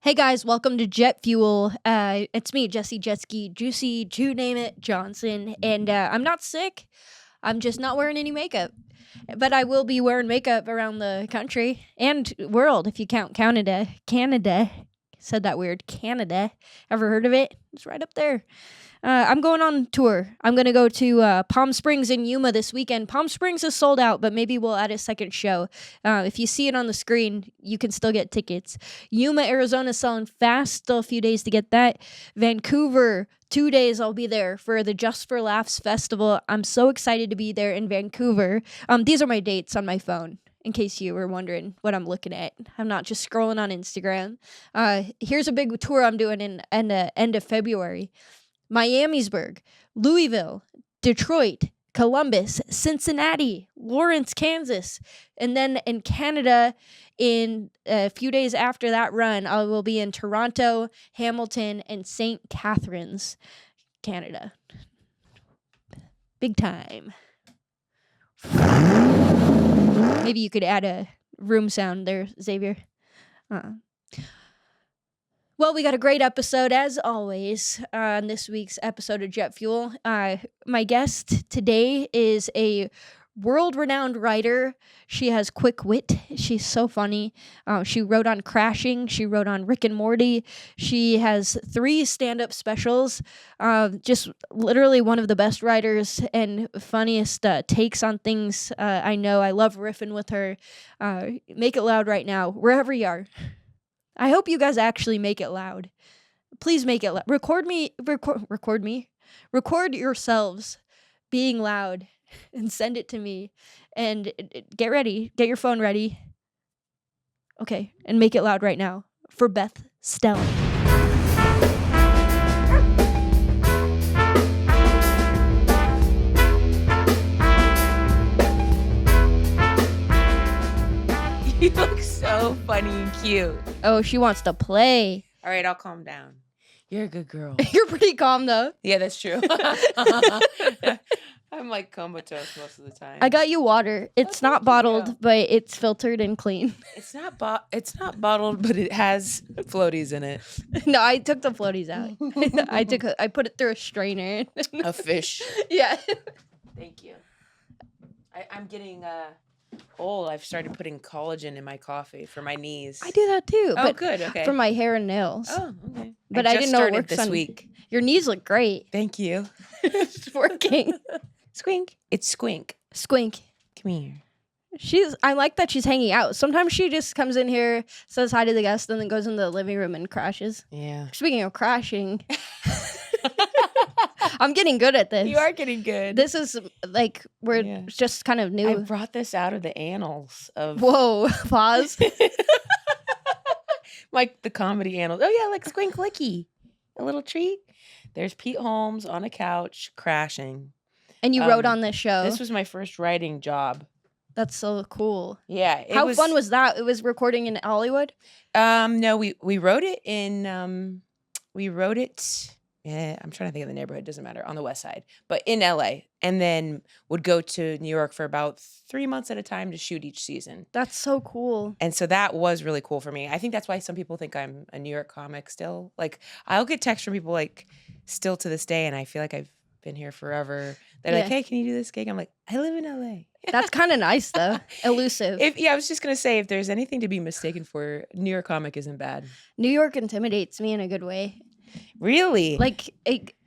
Hey guys, welcome to Jet Fuel. It's me, Jessie, Jetski, Juicy, you name it, Johnson. And I'm not sick. I'm just not wearing any makeup. But I will be wearing makeup around the country and world if you count Canada. Canada. Said that weird. Canada. Ever heard of it? It's right up there. I'm going on tour. I'm going to go to Palm Springs and Yuma this weekend. Palm Springs is sold out, but maybe we'll add a second show. If you see it on the screen, you can still get tickets. Yuma, Arizona is selling fast. Still a few days to get that. Vancouver, 2 days I'll be there for the Just for Laughs Festival. I'm so excited to be there in Vancouver. These are my dates on my phone, in case you were wondering what I'm looking at. I'm not just scrolling on Instagram. Here's a big tour I'm doing in end of February. Miamisburg, Louisville, Detroit, Columbus, Cincinnati, Lawrence, Kansas. And then in Canada, in a few days after that run, I will be in Toronto, Hamilton, and St. Catharines, Canada. Big time. Maybe you could add a room sound there, Xavier. Well, we got a great episode, as always, on this week's episode of Jet Fuel. My guest today is a world-renowned writer. She has quick wit. She's so funny. She wrote on Crashing. She wrote on Rick and Morty. She has 3 stand-up specials. Just literally one of the best writers and funniest takes on things I know. I love riffing with her. Make it loud right now, wherever you are. I hope you guys actually make it loud. Please make it loud. Record me. Record yourselves being loud and send it to me. And get ready. Get your phone ready. Okay. And make it loud right now for Beth Stelling. You look so funny and cute. Oh, she wants to play. All right, I'll calm down. You're a good girl. You're pretty calm, though. Yeah, that's true. I'm like comatose most of the time. I got you water. It's not bottled, but it's filtered and clean. It's not bottled, but it has floaties in it. No, I took the floaties out. I put it through a strainer. A fish. Yeah. Thank you. I'm getting old. I've started putting collagen in my coffee for my knees. I do that too. Oh, but good. Okay. For my hair and nails. Oh, okay. But I didn't know it works this week. Your knees look great. Thank you. It's working. Squink. It's Squink. Squink. Come here. I like that she's hanging out. Sometimes she just comes in here, says hi to the guests, and then goes into the living room and crashes. Yeah. Speaking of crashing, I'm getting good at this. You are getting good. This is like just kind of new. I brought this out of the annals of Whoa, pause. like the comedy annals. Oh yeah, like Squink Licky. A little treat. There's Pete Holmes on a couch crashing. And you wrote on this show. This was my first writing job. That's so cool. Yeah. How fun was that? It was recording in Hollywood? No, we wrote it in I'm trying to think of the neighborhood, doesn't matter, on the west side, but in LA, and then would go to New York for about 3 months at a time to shoot each season. That's so cool. And so that was really cool for me. I think that's why some people think I'm a New York comic still. Like, I'll get texts from people like still to this day, and I feel like I've been here forever. They're like, hey, can you do this gig? I'm like, I live in LA. That's kind of nice, though. Elusive. I was just going to say, if there's anything to be mistaken for, New York comic isn't bad. New York intimidates me in a good way. Really? Like,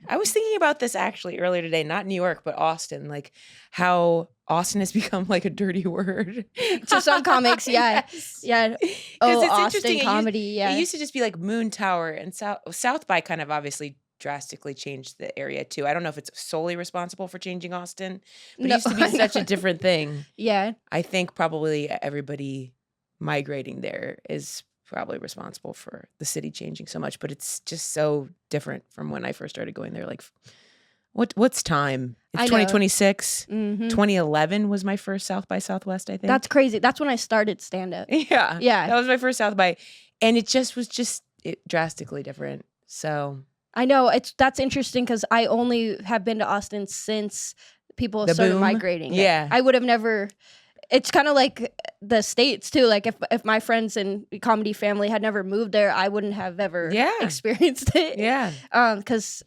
I was thinking about this actually earlier today, not New York, but Austin, like how Austin has become like a dirty word. To some comics, yeah. Yes. Yeah. Oh, it's Austin interesting. comedy, It used to just be like Moon Tower, and South by kind of obviously drastically changed the area too. I don't know if it's solely responsible for changing Austin, but it used to be such a different thing. Yeah. I think probably everybody migrating there is probably responsible for the city changing so much, but it's just so different from when I first started going there. Like, what's time? It's 2026. 2011 was my first South by Southwest, I think. That's crazy. That's when I started stand-up. Yeah. Yeah. That was my first South by, and it just was drastically different. So I know. That's interesting because I only have been to Austin since people The started boom? migrating. Yeah. I would have never... it's kind of like the States too. Like if my friends and comedy family had never moved there, I wouldn't have ever experienced it. Yeah. Because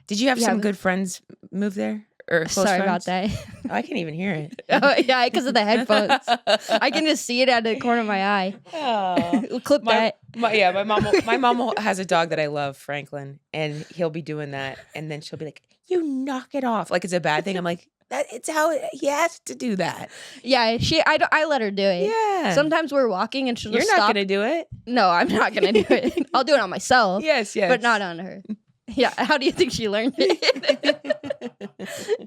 did you have some good friends move there? Or close sorry friends? about that. Oh, I can't even hear it. Oh, yeah, because of the headphones. I can just see it out of the corner of my eye. Oh. We'll clip that. My mom has a dog that I love, Franklin, and he'll be doing that, and then she'll be like, "You knock it off," like it's a bad thing. I'm like, it's how he has to do that. Yeah, I let her do it. Yeah. Sometimes we're walking and she'll just You're not stop. gonna do it. No, I'm not gonna do it. I'll do it on myself. Yes, but not on her. Yeah, how do you think she learned it?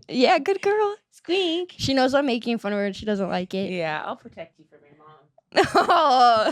Yeah, good girl. Squeak. She knows I'm making fun of her and she doesn't like it. Yeah, I'll protect you from your mom. Oh.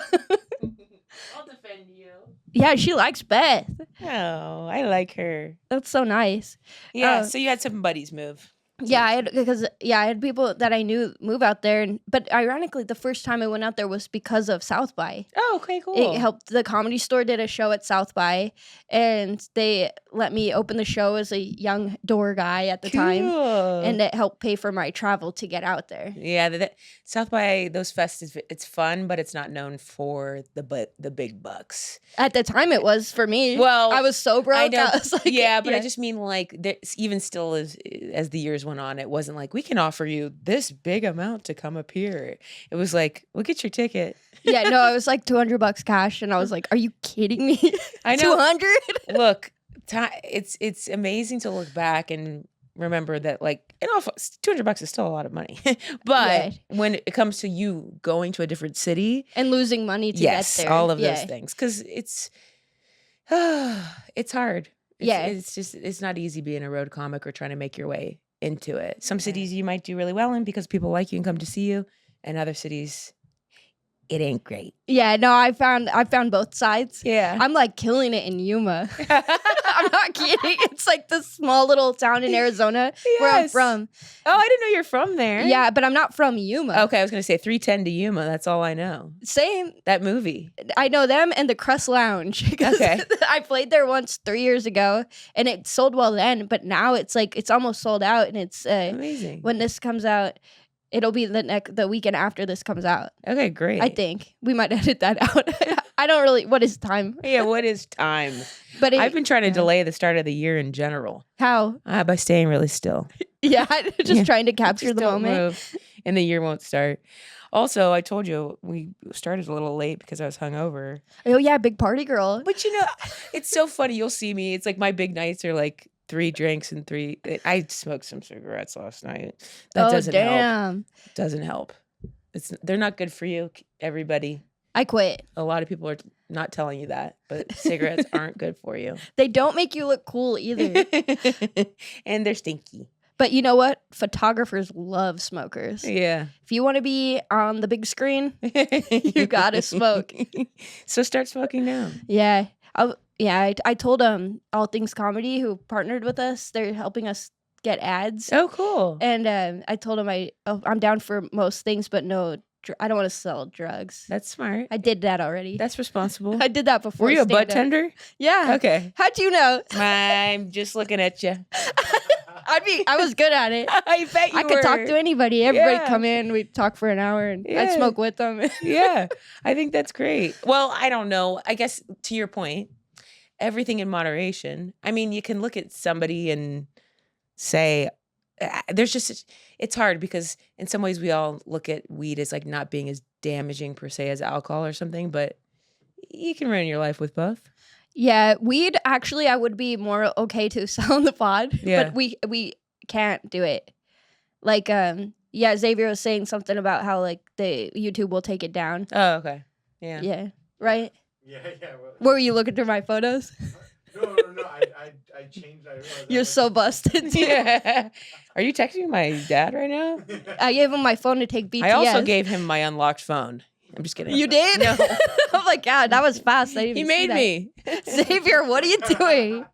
I'll defend you. Yeah, she likes Beth. Oh, I like her. That's so nice. Yeah, so you had some buddies move. Yeah, I had people that I knew move out there, but ironically, the first time I went out there was because of South by. Oh, okay, cool. It helped. The Comedy Store did a show at South by, and they let me open the show as a young door guy at the time, and it helped pay for my travel to get out there. Yeah, South by, those fests, it's fun, but it's not known for the big bucks. At the time, it was for me. Well, I was so broke. I know. I was like, I just mean like even still as the years went on, it wasn't like we can offer you this big amount to come up here. It was like, we'll get your ticket. Yeah, no, it was like $200 cash, and I was like, "Are you kidding me?" I know. 200. Look, it's amazing to look back and remember that, like, $200 is still a lot of money. But when it comes to you going to a different city and losing money to get there, all of those things, because it's hard. It's not easy being a road comic or trying to make your way into it. Some cities you might do really well in because people like you and come to see you, and other cities it ain't great. Yeah, no, I found both sides. Yeah. I'm like killing it in Yuma. I'm not kidding. It's like this small little town in Arizona where I'm from. Oh, I didn't know you're from there. Yeah, but I'm not from Yuma. Okay, I was going to say 310 to Yuma. That's all I know. Same. That movie. I know them and the Crust Lounge. Okay. I played there once 3 years ago, and it sold well then, but now it's like it's almost sold out, and it's amazing. When this comes out, it'll be the weekend after this comes out. Okay, great. I think we might edit that out. I don't really. What is time? Yeah, what is time? But I've been trying to delay the start of the year in general. How? By staying really still. Yeah, just trying to capture the moment. Move, and the year won't start. Also, I told you we started a little late because I was hungover. Oh yeah, big party girl. But it's so funny. You'll see me. It's like my big nights are like 3 drinks and 3. I smoked some cigarettes last night. That doesn't help. Doesn't help. They're not good for you, everybody. I quit. A lot of people are not telling you that, but cigarettes aren't good for you. They don't make you look cool either. And they're stinky. But you know what? Photographers love smokers. Yeah. If you want to be on the big screen, you gotta smoke. So start smoking now. Yeah. I told All Things Comedy, who partnered with us, they're helping us get ads. Oh, cool. And I told them I'm down for most things, but no, I don't want to sell drugs. That's smart. I did that already. That's responsible. I did that before. Were you a butt tender? Yeah. Okay. How'd you know? I'm just looking at you. I was good at it. I bet you I could talk to anybody. Everybody come in, we'd talk for an hour, and I'd smoke with them. Yeah. I think that's great. Well, I don't know. I guess to your point, everything in moderation. I mean, you can look at somebody and say, it's hard because in some ways we all look at weed as like not being as damaging per se as alcohol or something, but you can ruin your life with both. Yeah, weed, actually, I would be more okay to sell in the pod, but we can't do it. Like, Xavier was saying something about how, like, the YouTube will take it down. Oh, okay. Yeah. Yeah, right? Yeah. Were you looking through my photos? No. I changed. You're so busted, too. Yeah. Are you texting my dad right now? I gave him my phone to take BTS. I also gave him my unlocked phone. I'm just kidding. You did? No. Oh my God, that was fast. I didn't He even see made me. Xavier, what are you doing?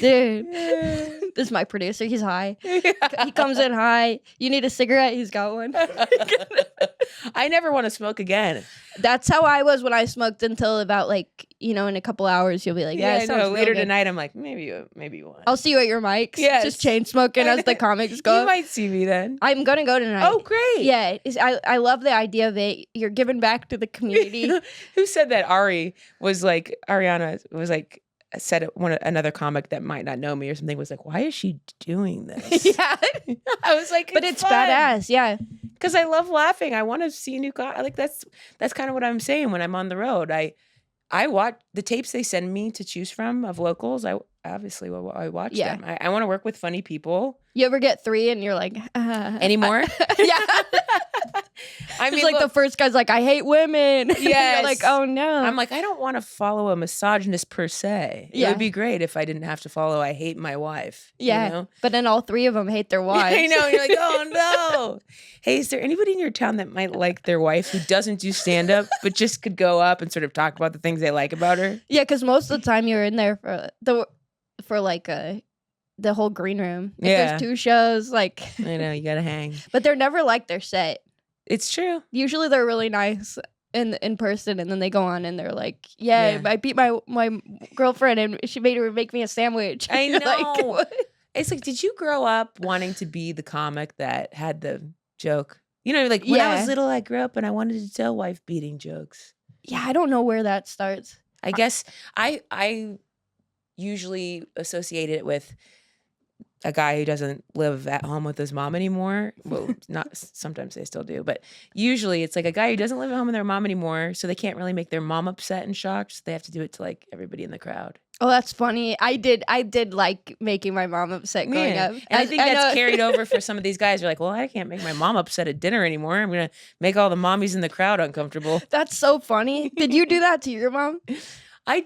Dude, this is my producer. He's high. He comes in high. You need a cigarette? He's got one. I never want to smoke again. That's how I was when I smoked until about like, in a couple hours, you'll be like, yeah, it sounds real later good. tonight, I'm like, maybe you want. I'll see you at your mics. Yes. Just chain smoking as the comics go. You might see me then. I'm going to go tonight. Oh, great. Yeah. I love the idea of it. You're giving back to the community. Who said that? Ariana was like, said another comic that might not know me or something was like, why is she doing this? Yeah. I was like, but it's fun. badass. Yeah. Because I love laughing. I want to see new like that's kind of what I'm saying when I'm on the road. I watch the tapes they send me to choose from of locals. I watch them. I want to work with funny people. You ever get 3 and you're like, anymore? Yeah. I mean, it's like the first guy's like, I hate women. Yes. You're like, oh no. I'm like, I don't want to follow a misogynist per se. It would be great if I didn't have to follow I hate my wife. Yeah. You know? But then all 3 of them hate their wives. I know. You're like, oh no. Hey, is there anybody in your town that might like their wife who doesn't do stand up but just could go up and sort of talk about the things they like about her? Yeah, because most of the time you're in there for like the whole green room. If there's 2 shows, like I know, you gotta hang. But they're never like their set. It's true. Usually they're really nice in person, and then they go on and they're like, yeah. I beat my girlfriend and she made her make me a sandwich. I know. Like, what? It's like, did you grow up wanting to be the comic that had the joke? Like when I was little, I grew up and I wanted to tell wife beating jokes. Yeah, I don't know where that starts. I guess I usually associate it with a guy who doesn't live at home with his mom anymore. Well, not sometimes they still do, but usually it's like a guy who doesn't live at home with their mom anymore, so they can't really make their mom upset and shocked. So they have to do it to like everybody in the crowd. Oh, that's funny. I did like making my mom upset growing up. And I think that's carried over for some of these guys. You're like, well, I can't make my mom upset at dinner anymore. I'm going to make all the mommies in the crowd uncomfortable. That's so funny. Did you do that to your mom? I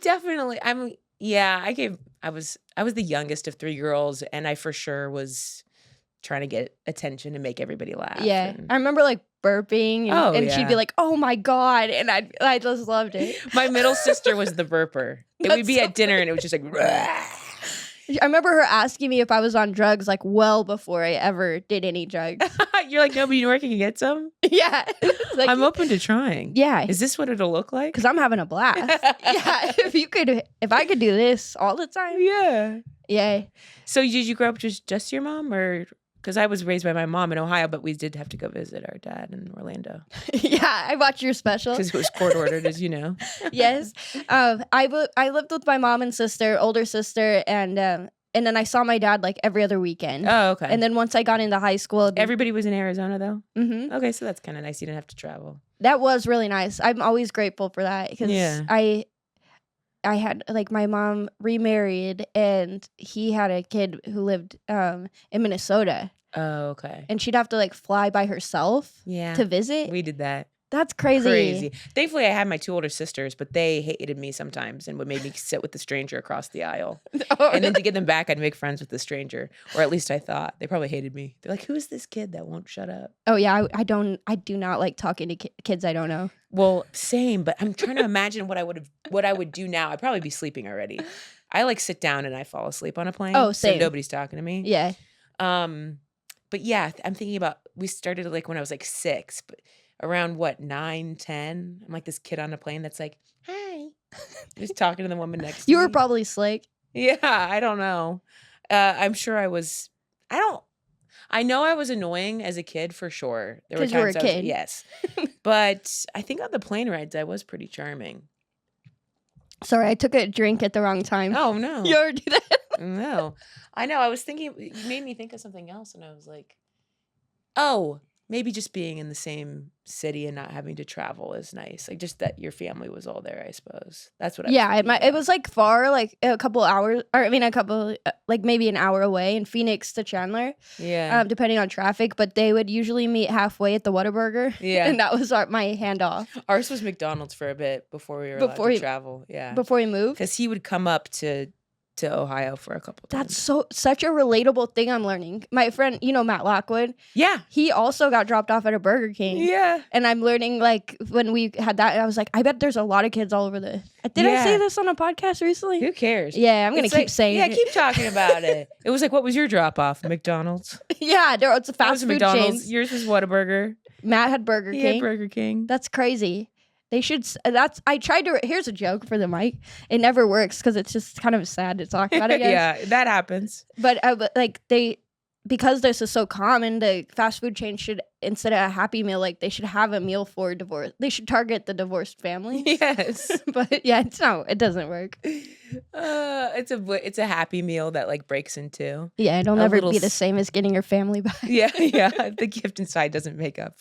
was the youngest of 3 girls, and I for sure was trying to get attention and make everybody laugh. Yeah. I remember like burping and she'd be like, oh my God. And I just loved it. My middle sister was the burper. It would be at dinner and it was just like, I remember her asking me if I was on drugs like well before I ever did any drugs. You're like, no, but you know where I can get some? Yeah. Like, I'm open to trying. Yeah. Is this what it'll look like? Because I'm having a blast. Yeah. If I could do this all the time. Yeah. Yeah. So did you grow up just your mom, or because I was raised by my mom in Ohio, but we did have to go visit our dad in Orlando. Yeah, I watched your special because it was court ordered, as you know. Yes, I lived with my mom and sister, older sister, and then I saw my dad like every other weekend. Oh, okay. And then once I got into high school, everybody was in Arizona though. Mm-hmm. Okay, so that's kind of nice. You didn't have to travel. That was really nice. I'm always grateful for that because I had like my mom remarried and he had a kid who lived in Minnesota. Oh, okay. And she'd have to like fly by herself to visit. We did that. That's crazy. Thankfully, I had my 2 older sisters, but they hated me sometimes and would make me sit with the stranger across the aisle. And then to get them back, I'd make friends with the stranger, or at least I thought. They probably hated me. They're like, "Who's this kid that won't shut up?" Oh yeah, I do not like talking to kids I don't know. Well, same, but I'm trying to imagine what I would do now. I'd probably be sleeping already. I like sit down and I fall asleep on a plane. Oh, same. So nobody's talking to me. Yeah. But yeah, I'm thinking about, we started like when I was like 6, but around 9, 10, I'm like this kid on a plane that's like, hi, just talking to the woman next to me. You were probably slick. Yeah, I don't know. I'm sure I was. I know I was annoying as a kid for sure. There were times you were a kid. Yes. But I think on the plane rides, I was pretty charming. Sorry, I took a drink at the wrong time. Oh, no. You ever do that? No. I know. I was thinking, you made me think of something else, and I was like, oh, maybe just being in the same city and not having to travel is nice. Like just that your family was all there, I suppose. That's what I was thinking. It was like far, like a couple hours, or I mean like maybe an hour away in Phoenix to Chandler. Yeah. Depending on traffic, but they would usually meet halfway at the Whataburger. Yeah. And that was my handoff. Ours was McDonald's for a bit before we were allowed to travel. Yeah. Before we moved? Because he would come up to to Ohio for a couple times. That's such a relatable thing I'm learning. My friend, Matt Lockwood, Yeah. he also got dropped off at a Burger King. Yeah. And I'm learning, like, when we had that, I was like, I bet there's a lot of kids all over the... Did I say this on a podcast recently? Who cares? Yeah, I'm going to keep saying it. Yeah, keep talking about it. It was like, what was your drop-off? McDonald's? Yeah, it's a fast food McDonald's. chain. Yours was Whataburger. Matt had Burger King. He had Burger King. That's crazy. They should... I tried to... Here's a joke for the mic. It never works because it's just kind of sad to talk about, I guess. Yeah, that happens. But because this is so common, the fast food chain should, instead of a Happy Meal, like, they should have a meal for divorce. They should target the divorced family. Yes. But yeah, it doesn't work. It's a Happy Meal that like breaks in two. Yeah, it'll never be the same as getting your family back. Yeah. The gift inside doesn't make up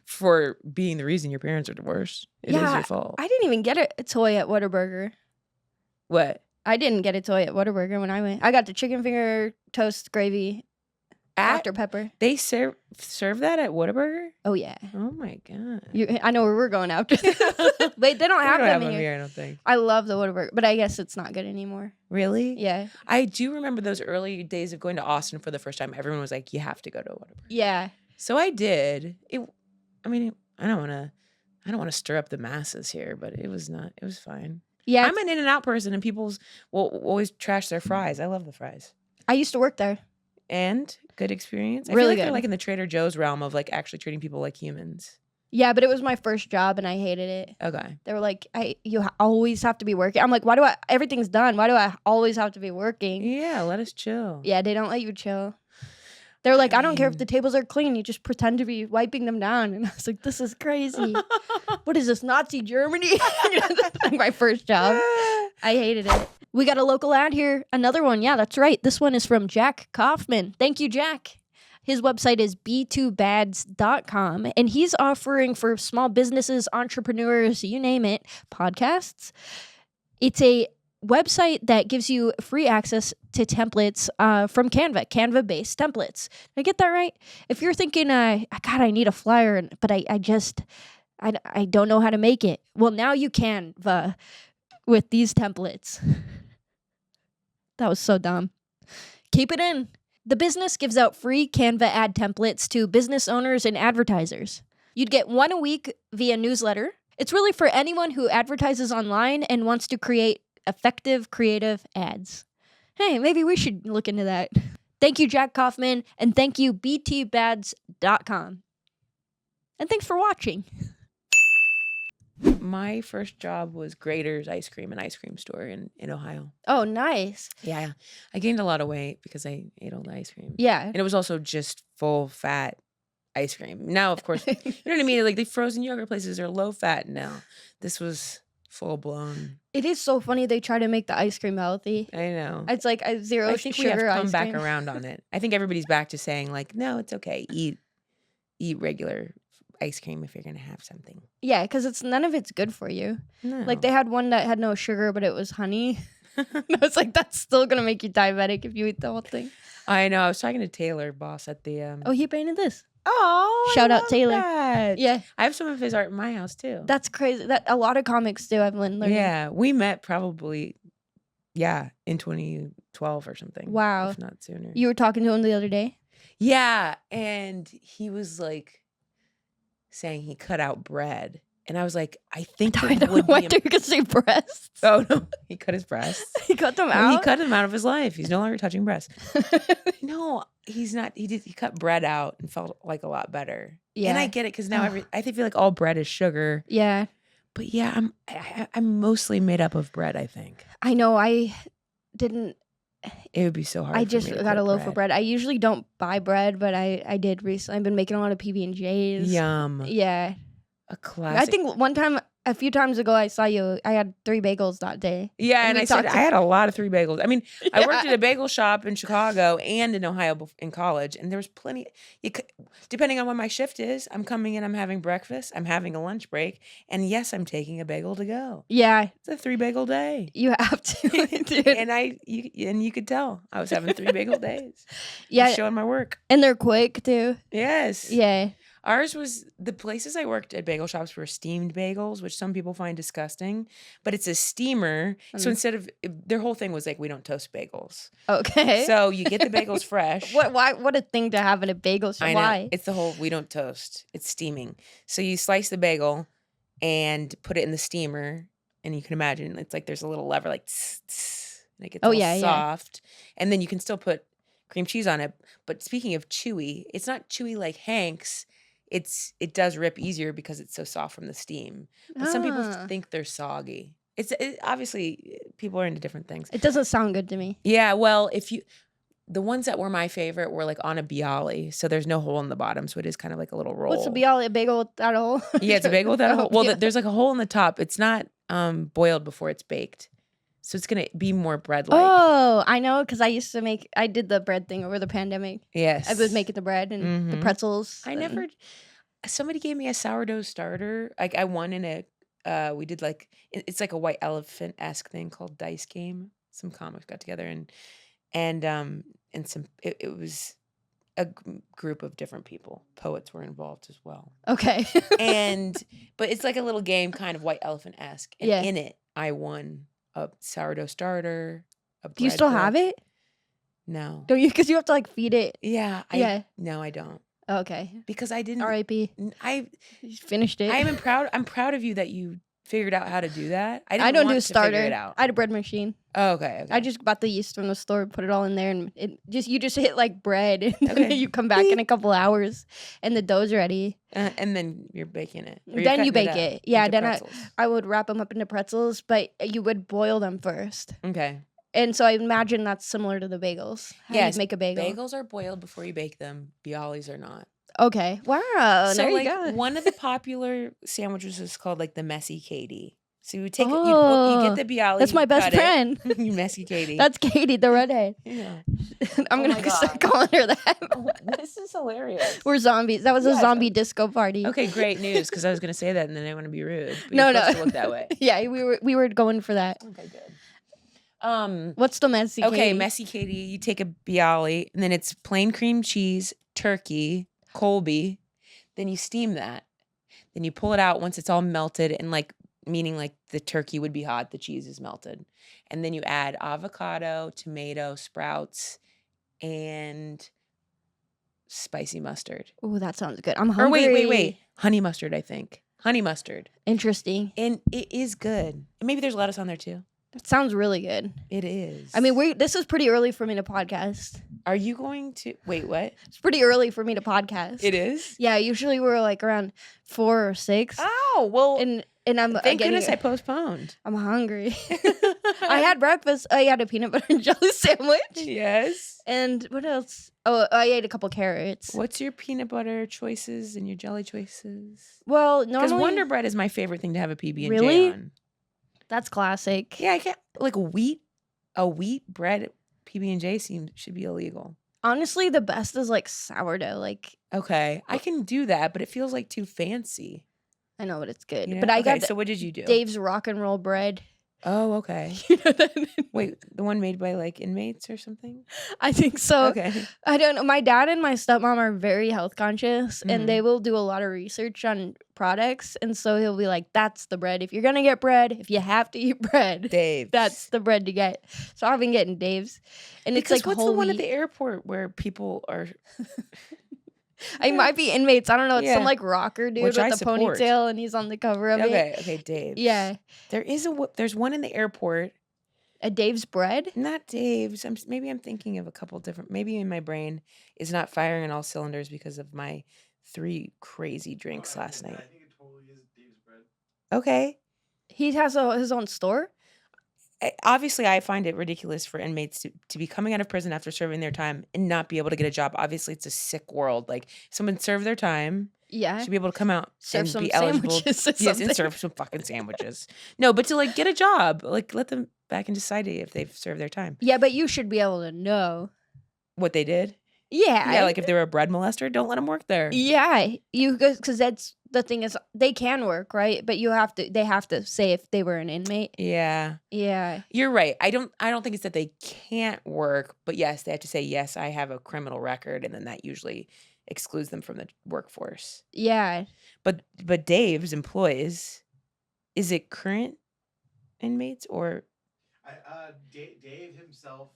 for being the reason your parents are divorced. It is your fault. I didn't even get a toy at Whataburger. What? I didn't get a toy at Whataburger when I went. I got the chicken finger toast gravy. Dr. Pepper. They serve that at Whataburger? Oh, yeah. Oh, my God. I know where we're going after this. Wait, they don't have them here. I don't think. I love the Whataburger, but I guess it's not good anymore. Really? Yeah. I do remember those early days of going to Austin for the first time. Everyone was like, you have to go to Whataburger. Yeah. So I did. I don't want to stir up the masses here, but it was fine. Yeah. I'm an In-N-Out person, and people will always trash their fries. I love the fries. I used to work there. And good experience. I Really feel like good. they're like in the Trader Joe's realm of like actually treating people like humans. Yeah, but it was my first job and I hated it. Okay. They were like, you always have to be working. I'm like, everything's done. Why do I always have to be working? Yeah, let us chill. Yeah, they don't let you chill. They're like, I don't care if the tables are clean. You just pretend to be wiping them down. And I was like, this is crazy. What is this, Nazi Germany? That's like my first job. I hated it. We got a local ad here. Another one. Yeah, that's right. This one is from Jack Kaufman. Thank you, Jack. His website is b2bads.com, and he's offering for small businesses, entrepreneurs, you name it, podcasts. It's a website that gives you free access to templates from Canva, Canva-based templates. Did I get that right? If you're thinking, God, I need a flyer, but I don't know how to make it. Well, now you can with these templates. That was so dumb. Keep it in. The business gives out free Canva ad templates to business owners and advertisers. You'd get one a week via newsletter. It's really for anyone who advertises online and wants to create effective, creative ads. Hey, maybe we should look into that. Thank you, Jack Kaufman, and thank you, btbads.com. And thanks for watching. My first job was Grader's Ice Cream, an ice cream store in Ohio. Oh, nice. Yeah. I gained a lot of weight because I ate all the ice cream. Yeah. And it was also just full fat ice cream. Now, of course, you know what I mean? Like the frozen yogurt places are low fat now. This was full blown. It is so funny they try to make the ice cream healthy. I know. It's like a zero I think sugar we have come ice back cream. around on it. I think everybody's back to saying like, no, it's okay. Eat regular ice cream if you're gonna have something. Yeah, because none of it's good for you. No. Like they had one that had no sugar, but it was honey. I was like, that's still gonna make you diabetic if you eat the whole thing. I know. I was talking to Taylor, boss at the. Oh, he painted this. Oh, shout I out love Taylor. that. Yeah, I have some of his art in my house too. that's crazy. That a lot of comics do. I've been learning. Yeah, we met probably, in 2012 or something. Wow, if not sooner. You were talking to him the other day. Yeah, and he was like saying he cut out bread. And I was like, I think I it don't would know why be... you could say breasts. Oh, no. He cut his breasts. He cut them No, out? he cut them out of his life. He's no longer touching breasts. No, he's not. He cut bread out and felt like a lot better. Yeah. And I get it because now I feel like all bread is sugar. Yeah. But yeah, I'm mostly made up of bread, I think. I know. I didn't. It would be so hard. I for just me to got a cook loaf of bread. I usually don't buy bread, but I did recently. I've been making a lot of PB&Js. Yum. Yeah. A classic. I think one time, a few times ago, I saw you. I had 3 bagels that day. Yeah, and we I said talked I had a lot of 3 bagels. I mean, I Yeah. worked at a bagel shop in Chicago and in Ohio in college, and there was plenty. Depending on when my shift is, I'm coming in, I'm having breakfast, I'm having a lunch break, and yes, I'm taking a bagel to go. Yeah. It's a 3 bagel day. You have to. Dude. And you could tell I was having 3 bagel days. Yeah. Just showing my work. And they're quick, too. Yes. Yeah. Ours was the places I worked at bagel shops were steamed bagels, which some people find disgusting, but it's a steamer. So instead of their whole thing was like, we don't toast bagels. Okay. So you get the bagels fresh. What a thing to have in a bagel shop. I know. Why? It's the whole we don't toast. It's steaming. So you slice the bagel and put it in the steamer, and you can imagine it's like there's a little lever like tss, tss, and it gets all soft. And then you can still put cream cheese on it. But speaking of chewy, it's not chewy like Hank's. It does rip easier because it's so soft from the steam. But some people think they're soggy. Obviously people are into different things. It doesn't sound good to me. Yeah, well, the ones that were my favorite were like on a bialy, so there's no hole in the bottom, so it is kind of like a little roll. What's a bialy? A bagel without a hole? Yeah, it's a bagel without a hole. Well, there's like a hole in the top. It's not boiled before it's baked, so it's gonna be more bread-like. Oh, I know, because I did the bread thing over the pandemic. Yes, I was making the bread and the pretzels. Somebody gave me a sourdough starter. Like I won in a, we did like, it's like a white elephant-esque thing called Dice Game. Some comics got together and some, it was a group of different people. Poets were involved as well. Okay. But it's like a little game, kind of white elephant-esque. And in it, I won a sourdough starter. Do you still have it? No. Don't you? Because you have to like feed it. Yeah. No, I don't. Okay. Because I didn't. R.I.P. You finished it. I'm proud of you that you figured out how to do that. I don't do a starter. I had a bread machine. Oh, okay. I just bought the yeast from the store, put it all in there, and you just hit like bread, and then you come back in a couple hours, and the dough's ready. And then you're baking it. Then you bake it. Yeah. Then I would wrap them up into pretzels, but you would boil them first. Okay. And so I imagine that's similar to the bagels. Yes. You make a bagel. Bagels are boiled before you bake them. Bialys are not. Okay. Wow. So there you like go. one of the popular sandwiches is called like the Messy Katie. So you would take you get the bialy. That's my best friend. You Messy Katie. That's Katie, the redhead. Yeah. I'm gonna start calling her that. This is hilarious. We're zombies. That was a zombie disco party. Okay, great news. Because I was gonna say that and then I want to be rude. But no. You're supposed to look that way. Yeah, we were going for that. Okay, good. What's the Messy Katie? Okay, Messy Katie. You take a bialy and then it's plain cream cheese, turkey, Colby. Then you steam that. Then you pull it out once it's all melted and like, meaning like the turkey would be hot, the cheese is melted. And then you add avocado, tomato, sprouts, and spicy mustard. Oh, that sounds good. I'm hungry. Or wait. Honey mustard, I think. Honey mustard. Interesting. And it is good. And maybe there's lettuce on there too. That sounds really good. It is. I mean, this is pretty early for me to podcast. Are you going to wait? What? It's pretty early for me to podcast. It is. Yeah, usually we're like around 4 or 6. Oh well, and I'm thank goodness I postponed. I'm hungry. I had breakfast. I had a peanut butter and jelly sandwich. Yes. And what else? Oh, I ate a couple carrots. What's your peanut butter choices and your jelly choices? Well, because normally Wonder Bread is my favorite thing to have a PB&J really? on. That's classic. Yeah, I can't like a wheat bread PB&J should be illegal. Honestly, the best is like sourdough. Like okay, I can do that, but it feels like too fancy. I know, but it's good. You know? But I got so what did you do? Dave's rock and roll bread. Oh, okay. Wait, the one made by like inmates or something? I think so. Okay. I don't know. My dad and my stepmom are very health conscious and they will do a lot of research on products. And so he'll be like, that's the bread. If you're going to get bread, if you have to eat bread, Dave's. That's the bread to get. So I've been getting Dave's. And because it's like what's the one wheat. at the airport where people are... It might be inmates. I don't know. It's some like rocker dude with a ponytail and he's on the cover of it. Okay, Dave's. Yeah. There's one in the airport. A Dave's bread? Not Dave's. Maybe I'm thinking of a couple different. Maybe in my brain is not firing on all cylinders because of my 3 crazy drinks last night. I think it totally is Dave's bread. Okay. He has his own store? Obviously, I find it ridiculous for inmates to be coming out of prison after serving their time and not be able to get a job. Obviously, it's a sick world. Like, someone served their time. Yeah. Should be able to come out serve and some be eligible. Yes, and serve some fucking sandwiches. No, but to like get a job, like let them back into society if they've served their time. Yeah, but you should be able to know what they did. Yeah. Yeah, like if they were a bread molester, don't let them work there. Yeah, because that's the thing is they can work, right? But they have to say if they were an inmate. Yeah. Yeah. You're right. I don't think it's that they can't work, but yes, they have to say, yes, I have a criminal record, and then that usually excludes them from the workforce. Yeah. But Dave's employees, is it current inmates or? Dave himself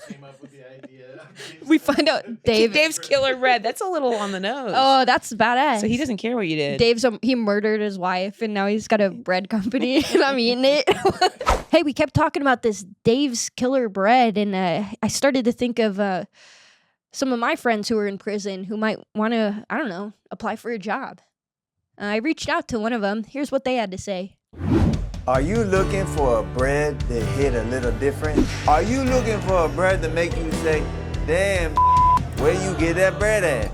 came up with the idea. We find out Dave's Killer Bread. That's a little on the nose. Oh, that's badass. So he doesn't care what you did. He murdered his wife, and now he's got a bread company, and I'm eating it. Hey, we kept talking about this Dave's Killer Bread, and I started to think of some of my friends who are in prison who might want to, I don't know, apply for a job. I reached out to one of them. Here's what they had to say. Are you looking for a bread that hit a little different? Are you looking for a bread that make you say, damn, where you get that bread at?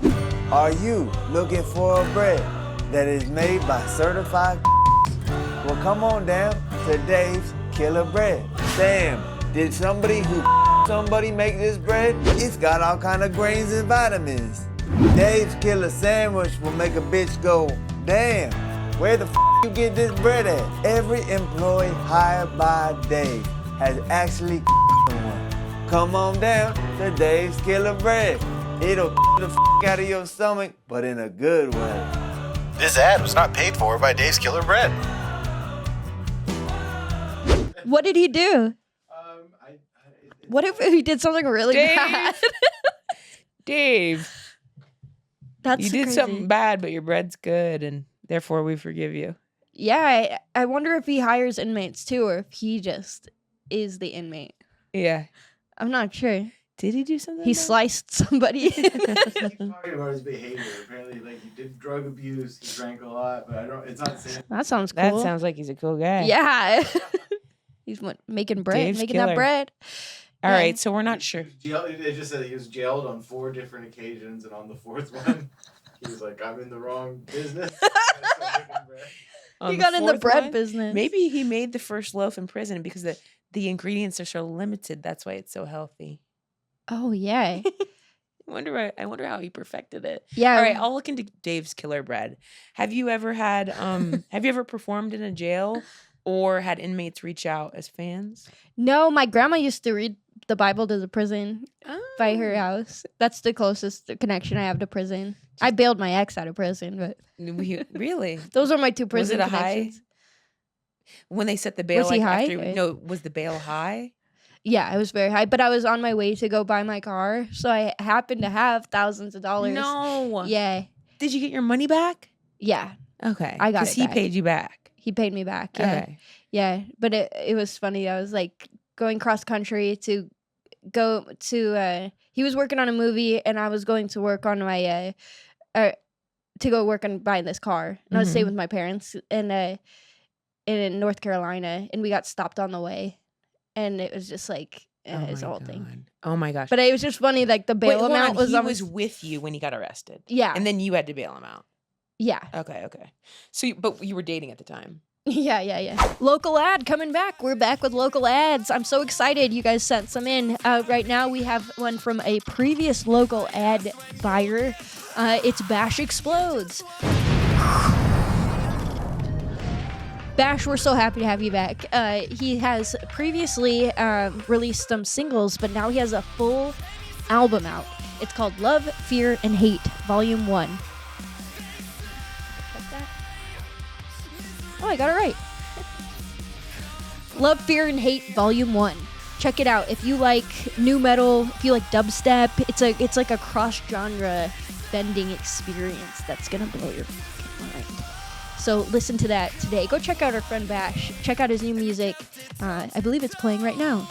Are you looking for a bread that is made by certified? Well, come on down to Dave's Killer Bread. Damn, did somebody make this bread? It's got all kind of grains and vitamins. Dave's Killer Sandwich will make a bitch go, damn, where the you get this bread at? Every employee hired by Dave has actually one. Come on down to Dave's Killer Bread. It'll the out of your stomach, but in a good way. This ad was not paid for by Dave's Killer Bread. What did he do? What if he did something really bad? Dave, That's you did crazy. something bad, but your bread's good, and therefore we forgive you. Yeah, I wonder if he hires inmates too, or if he just is the inmate. Yeah. I'm not sure. Did he do something? He bad? sliced somebody. He keeps talking about his behavior. Apparently, like, he did drug abuse, he drank a lot, but it's not saying. That sounds That cool. sounds like he's a cool guy. Yeah. He's making bread, Dave's making killer. that bread. All Yeah. right, so we're not sure. They just said he was jailed on 4 different occasions, and on the 4th one, he was like, I'm in the wrong business. On He got in the 4th bread one, business. Maybe he made the first loaf in prison because the ingredients are so limited. That's why it's so healthy. Oh, yeah. I wonder how he perfected it. Yeah. All right, I'll look into Dave's Killer Bread. Have you ever had have you ever performed in a jail or had inmates reach out as fans? No, my grandma used to read the Bible to the prison by her house. That's the closest connection I have to prison. I bailed my ex out of prison, but Really? those are my two prison Was it a high? connections. When they set the bail, Was he high? No, was the bail high? Yeah, it was very high, but I was on my way to go buy my car, so I happened to have thousands of dollars. No. Yeah. Did you get your money back? Yeah. Okay. I got it Because he back. paid you back. He paid me back. Yeah. Okay. Yeah. But it was funny. I was like going cross country to go to he was working on a movie and I was going to work on my to go work on buying this car. And I was staying with my parents in North Carolina, and we got stopped on the way. And it was just like it's a whole thing. Oh my gosh. But it was just funny, like the bail hold amount on. was He almost, was with you when he got arrested. yeah. And then you had to bail him out. Yeah. Okay. So, but you were dating at the time. Yeah. Local ad coming back. We're back with local ads. I'm so excited. You guys sent some in. Right now we have one from a previous local ad buyer. It's Bash Explodes. Bash, we're so happy to have you back. He has previously released some singles, but now he has a full album out. It's called Love, Fear, and Hate, Volume 1. Oh, I got it right. Love, Fear, and Hate, Volume 1. Check it out. If you like nu metal, if you like dubstep, it's like a cross-genre bending experience that's gonna blow your fucking mind. So listen to that today. Go check out our friend Bash. Check out his new music. I believe it's playing right now.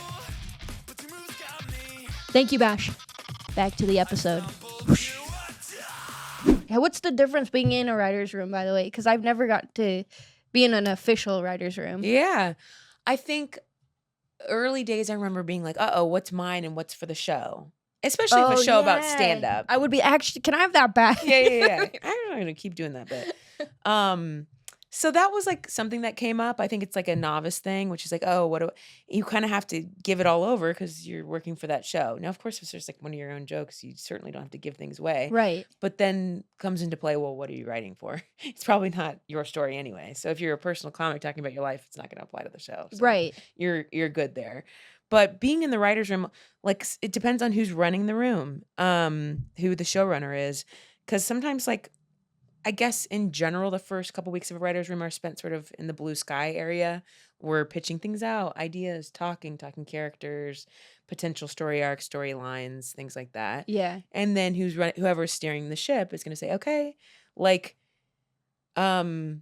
Thank you, Bash. Back to the episode. Yeah, what's the difference being in a writer's room, by the way? Because I've never got to be in an official writer's room. Yeah. I think early days I remember being like, uh-oh, what's mine and what's for the show? Especially if a show about stand-up. I would be, actually, can I have that back? Yeah. I'm not going to keep doing that bit. So that was like something that came up. I think it's like a novice thing, which is like, oh, you kind of have to give it all over because you're working for that show. Now, of course, if there's like one of your own jokes, you certainly don't have to give things away. Right. But then comes into play, well, what are you writing for? It's probably not your story anyway. So if you're a personal comic talking about your life, it's not going to apply to the show. So Right. You're good there. But being in the writer's room, like it depends on who's running the room, who the showrunner is. Because sometimes like, I guess in general, the first couple weeks of a writer's room are spent sort of in the blue sky area. We're pitching things out, ideas, talking characters, potential story arcs, storylines, things like that. Yeah. And then whoever's steering the ship is going to say, okay, like, We're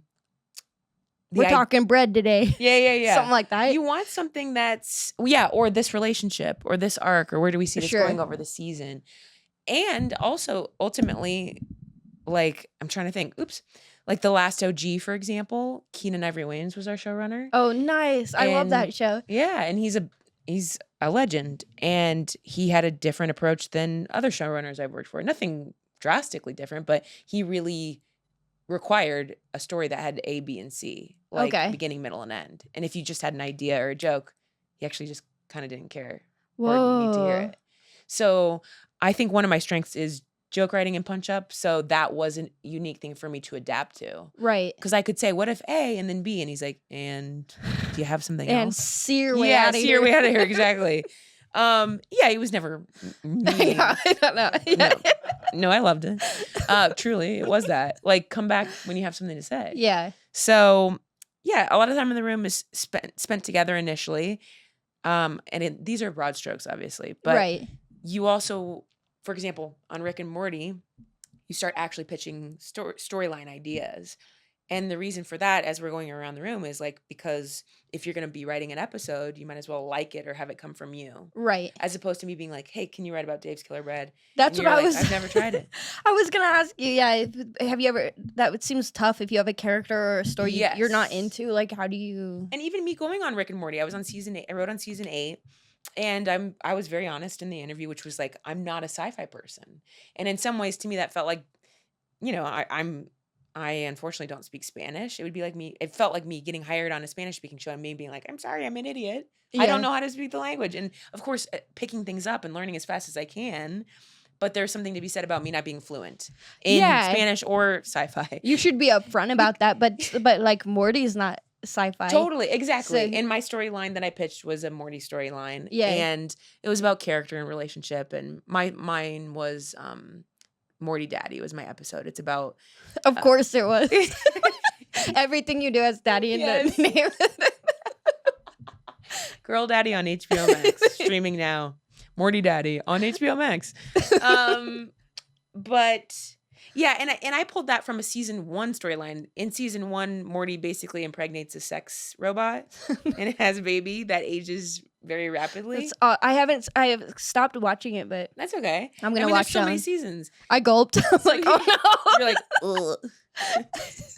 talking bread today. Yeah. Something like that. You want something that's, or this relationship or this arc or where do we see this going over the season? And also, ultimately, like, I'm trying to think, like The Last OG, for example, Keenan Ivory Wayans was our showrunner. Oh, nice. I love that show. Yeah, and he's a legend, and he had a different approach than other showrunners I've worked for. Nothing drastically different, but he really required a story that had A, B, and C, like beginning, middle, and end. And if you just had an idea or a joke, he actually just kind of didn't care or need to hear it. So I think one of my strengths is joke writing and punch up. So that was a unique thing for me to adapt to. Right. Because I could say, what if A and then B? And he's like, and do you have something and else? see your way out of here. See your way out of here. Exactly. He was never mean. Yeah, I don't know. Yeah. No, I loved it. Truly, it was that. Like, come back when you have something to say. Yeah. So, a lot of time in the room is spent together initially. These are broad strokes, obviously. But you also, for example, on Rick and Morty, you start actually pitching storyline ideas. And the reason for that, as we're going around the room, is like, because if you're going to be writing an episode, you might as well like it or have it come from you. Right. As opposed to me being like, hey, can you write about Dave's Killer Bread? That's what I was. I've never tried it. I was going to ask you, have you ever, that seems tough if you have a character or a story you're not into. Like, how do you. And even me going on Rick and Morty, I was on season 8. I wrote on season 8. And I was very honest in the interview, which was like, I'm not a sci-fi person. And in some ways, to me, that felt like, I unfortunately don't speak Spanish. It would be like it felt like me getting hired on a Spanish speaking show and me being like, I'm sorry, I'm an idiot. Yeah. I don't know how to speak the language. And of course, picking things up and learning as fast as I can. But there's something to be said about me not being fluent in Spanish or sci-fi. You should be upfront about that. But like Morty's not sci-fi. Totally, exactly. And my storyline that I pitched was a Morty storyline. Yeah. And it was about character and relationship. And mine was Morty Daddy was my episode. It's about Of course it was. Everything you do has daddy in the name. Girl Daddy on HBO Max. Streaming now. Morty Daddy on HBO Max. But yeah, and I pulled that from a season 1 storyline. In season 1, Morty basically impregnates a sex robot and it has a baby that ages very rapidly. I have stopped watching it, but that's okay. I'm gonna watch so many seasons. I gulped. I was like, oh no. You're like, ugh.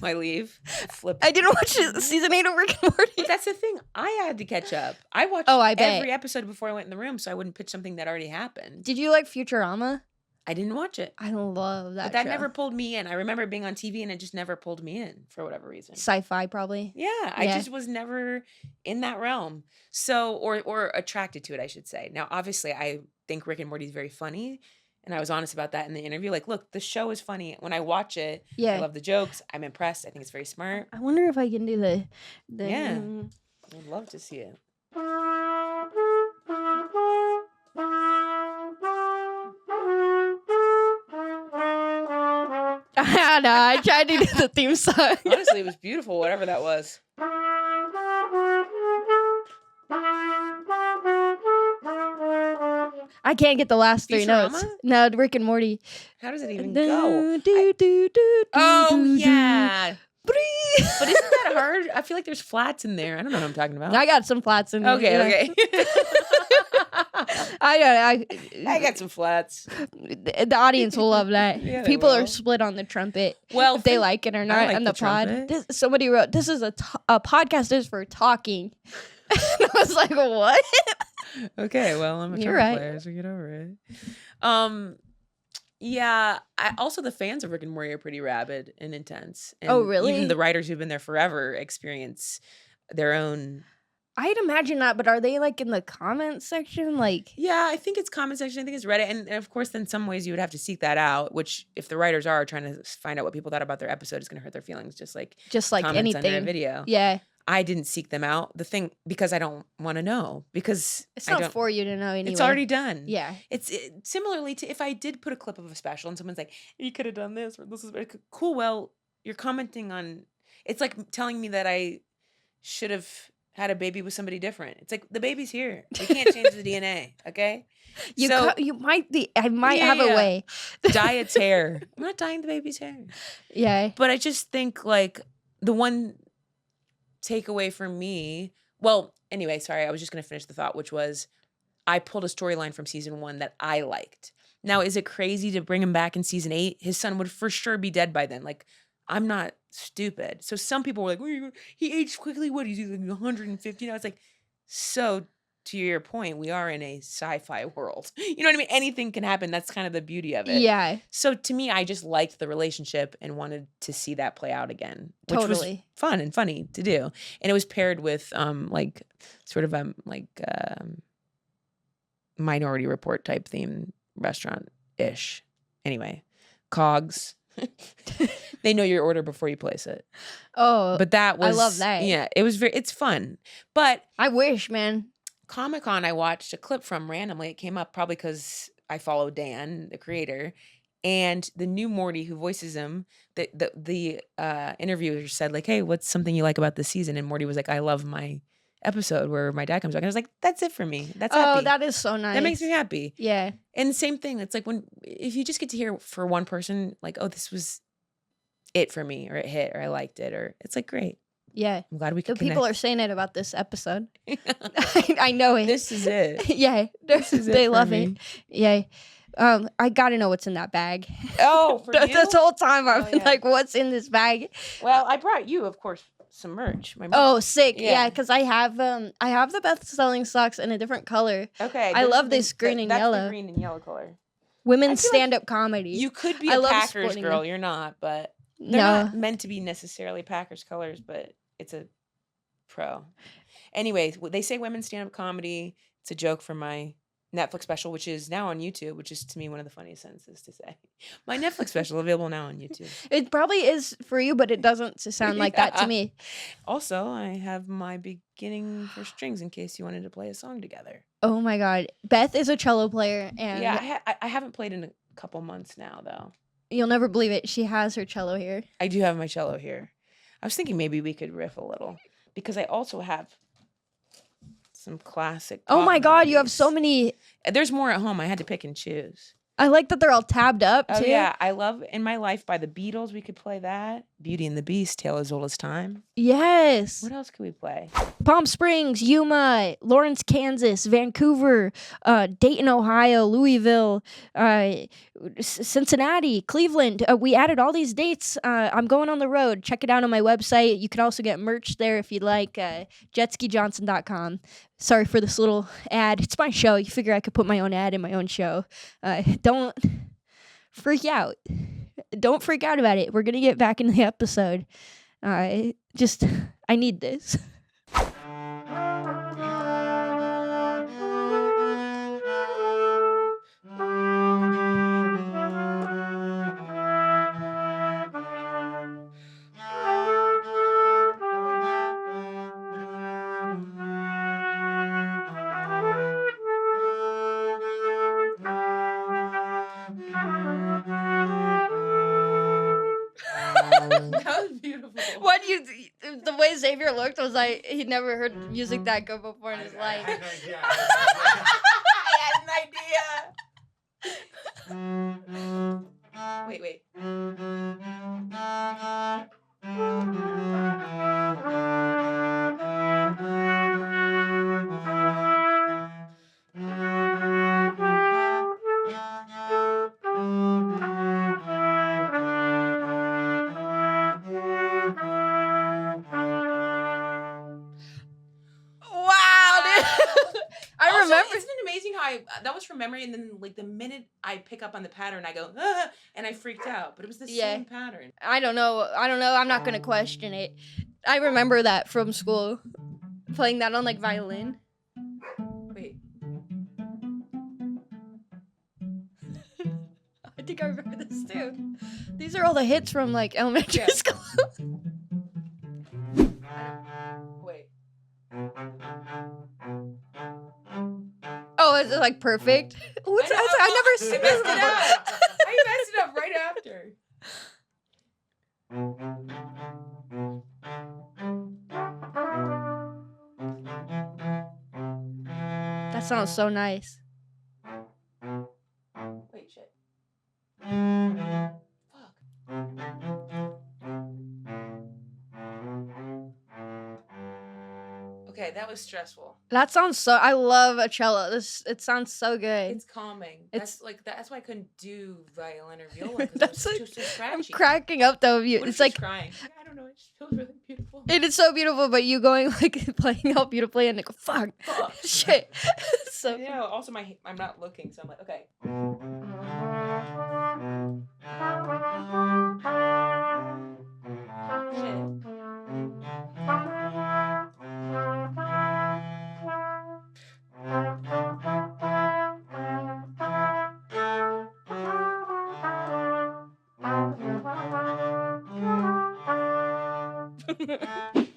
I leave. Flip. I didn't watch season 8 of Rick and Morty. But that's the thing. I had to catch up. I watched every episode before I went in the room, so I wouldn't pitch something that already happened. Did you like Futurama? I didn't watch it. I love that. But that show. Never pulled me in. I remember being on TV and it just never pulled me in for whatever reason. Sci-fi, probably. Yeah, I just was never in that realm. So, or attracted to it, I should say. Now, obviously, I think Rick and Morty is very funny. And I was honest about that in the interview. Like, look, the show is funny. When I watch it, I love the jokes. I'm impressed. I think it's very smart. I wonder if I can do the Yeah. I'd love to see it. I tried to do the theme song. Honestly, it was beautiful, whatever that was. I can't get the last 3 Futurama? notes. No, Rick and Morty. How does it even go? Yeah. But isn't that hard? I feel like there's flats in there. I don't know what I'm talking about. I got some flats in there. Okay. I got some flats. The audience will love that. Yeah, People will. are split on the trumpet. Well, if they like it or not. like And the pod. trumpet. Somebody wrote, "This is a podcast is for talking." And I was like, "What?" Okay, well, I'm a You're trumpet right. player, so get over it. Yeah. Also, the fans of Rick and Morty are pretty rabid and intense. And Oh, really? Even the writers who've been there forever experience their own. I'd imagine not, but are they like in the comments section? Like, Yeah, I think it's comment section. I think it's Reddit. And of course, in some ways, you would have to seek that out, which if the writers are trying to find out what people thought about their episode is going to hurt their feelings, just like comments under a anything. video. Yeah. I didn't seek them out. The thing, because I don't want to know, because It's I not don't, for you to know anyway. it's already done. Yeah. It's similarly to if I did put a clip of a special and someone's like, you could have done this or this is cool. Well, you're commenting on, it's like telling me that I should have had a baby with somebody different. It's like the baby's here. We can't change the DNA. Okay. You might be. I might have a way. Dye its hair. I'm not dyeing the baby's hair. Yeah. But I just think like the one takeaway for me. Well, anyway, sorry. I was just going to finish the thought, which was I pulled a storyline from season 1 that I liked. Now, is it crazy to bring him back in season 8? His son would for sure be dead by then. Like, I'm not stupid. So some people were like, he aged quickly. What? He's like 150 now. It's like, so to your point, we are in a sci-fi world. You know what I mean? Anything can happen. That's kind of the beauty of it. Yeah. So to me, I just liked the relationship and wanted to see that play out again, which was fun and funny to do. And it was paired with like sort of Minority Report type theme restaurant-ish. Anyway, cogs. They know your order before you place it. Oh, but that was, I love that. Yeah, it's fun. But I wish, man. Comic-Con, I watched a clip from randomly. It came up probably because I follow Dan, the creator, and the new Morty who voices him. The interviewer said like, "Hey, what's something you like about this season?" And Morty was like, "I love my episode where my dad comes back." And I was like, "That's it for me. That's happy. Oh, that is so nice. That makes me happy." Yeah. And the same thing. It's like if you just get to hear for one person, like, "Oh, this was it for me," or "It hit," or "I liked it," or it's like great. Yeah. I'm glad we could The people connect. are saying it about this episode. I know it. This is it. Yeah. This is it They for love me. it. Yeah. I gotta know what's in that bag. Oh, for you? This whole time I've been yeah. like, what's in this bag? Well, I brought you, of course, some merch. My merch. Oh, sick. Yeah. Yeah, because I have the Beth Stelling socks in a different color. Okay. I love this green and that's yellow. The green and yellow color. Women's I feel like stand-up comedy. You could be I a love Packers sporting girl. them. You're not, but they're No. not meant to be necessarily Packers colors, but it's a pro. Anyway, they say women's stand-up comedy. It's a joke from my Netflix special, which is now on YouTube, which is to me one of the funniest sentences to say. My Netflix special available now on YouTube. It probably is for you, but it doesn't sound like that to me. Also, I have my beginning for strings in case you wanted to play a song together. Oh my God. Beth is a cello player, and Yeah, I haven't played in a couple months now, though. you'll never believe it. She has her cello here. I do have my cello here. I was thinking maybe we could riff a little because I also have some classic. Oh pop my God, you have melodies. so many. There's more at home. I had to pick and choose. I like that they're all tabbed up Oh too. yeah, I love "In My Life" by the Beatles. We could play that. "Beauty and the Beast," Tale as Old as Time. Yes. What else could we play? Palm Springs, Yuma, Lawrence, Kansas, Vancouver, Dayton, Ohio, Louisville, Cincinnati, Cleveland. We added all these dates. I'm going on the road. Check it out on my website. You can also get merch there if you'd like. JetskiJohnson.com. Sorry for this little ad. It's my show. You figure I could put my own ad in my own show. Don't freak out. Don't freak out about it. We're going to get back in the episode. I need this. That was beautiful. What the way Xavier looked was like he'd never heard music that good before in his life. I had an idea. Wait. Wow, dude. I that was from memory, and then like the minute I pick up on the pattern, I go, and I freaked out. But it was the same pattern. I don't know. I'm not gonna question it. I remember that from school, playing that on like violin. Wait. I think I remember this too. These are all the hits from like elementary school. Wait. Oh, is it like perfect? What's that? I never I messed it up. I messed it up right after. That sounds so nice. Wait, shit. Fuck. Okay, that was stressful. That sounds so. I love a cello. It sounds so good. It's calming. It's- That's why I couldn't do violin or viola. That's That's like- so scratchy. I'm cracking up though. What if It's she's like crying. I don't know. It just feels really beautiful. it is so beautiful, but you going like playing out beautifully and like fuck, shit. So Yeah. Also, I'm not looking, so I'm like, okay.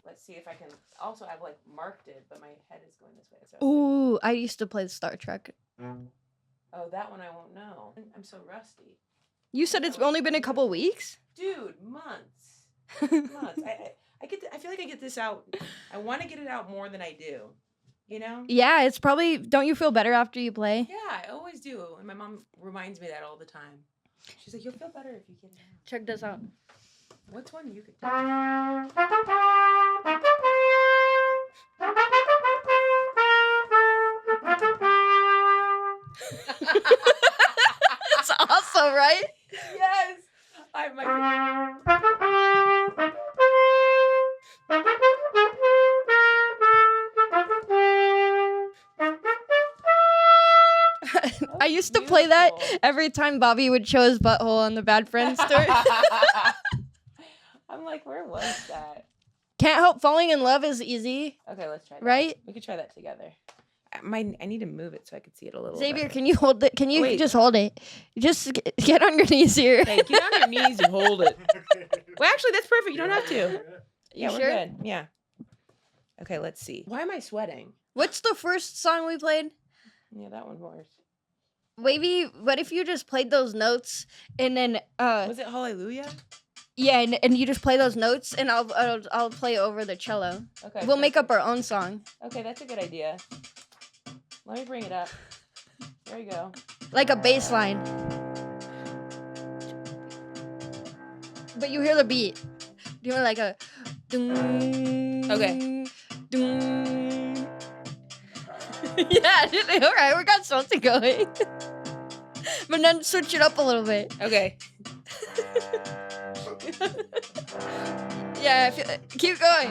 Let's see if I can. Also, I've like marked it, but my head is going this way. So ooh, I used to play Star Trek. oh, that one I won't know. I'm so rusty, You said it's only been a couple weeks. dude. Months. Months. I feel like I get this out. I want to get it out more than I do. You know? Yeah, it's probably. Don't you feel better after you play? Yeah, I always do, and my mom reminds me that all the time. She's like, "You'll feel better if you get it out." Check this out. What's one you could? That's awesome, right? Yes, I my. I used to play that every time Bobby would show his butthole on the Bad Friends story. I'm like, where was that? Can't help falling in love is easy, Okay, let's try that. right? We could try that together. I need to move it so I can see it a little. Xavier, better. can you hold it? Can you Wait. just hold it? Just get on your knees here. Hey, get on your knees and hold it. Well, actually, that's perfect. You don't have to. Yeah, we're sure? good. Yeah. Okay, let's see. Why am I sweating? What's the first song we played? Yeah, that one worse. Maybe, what if you just played those notes and then, Was it Hallelujah? yeah, and you just play those notes and I'll play over the cello. Okay. We'll make up our own song. Okay, that's a good idea. Let me bring it up. There you go. Like a bass line. But you hear the beat. You hear like a... Ding, Okay. Ding. Yeah, all right, we got something going. But then switch it up a little bit. Okay. Yeah, keep going.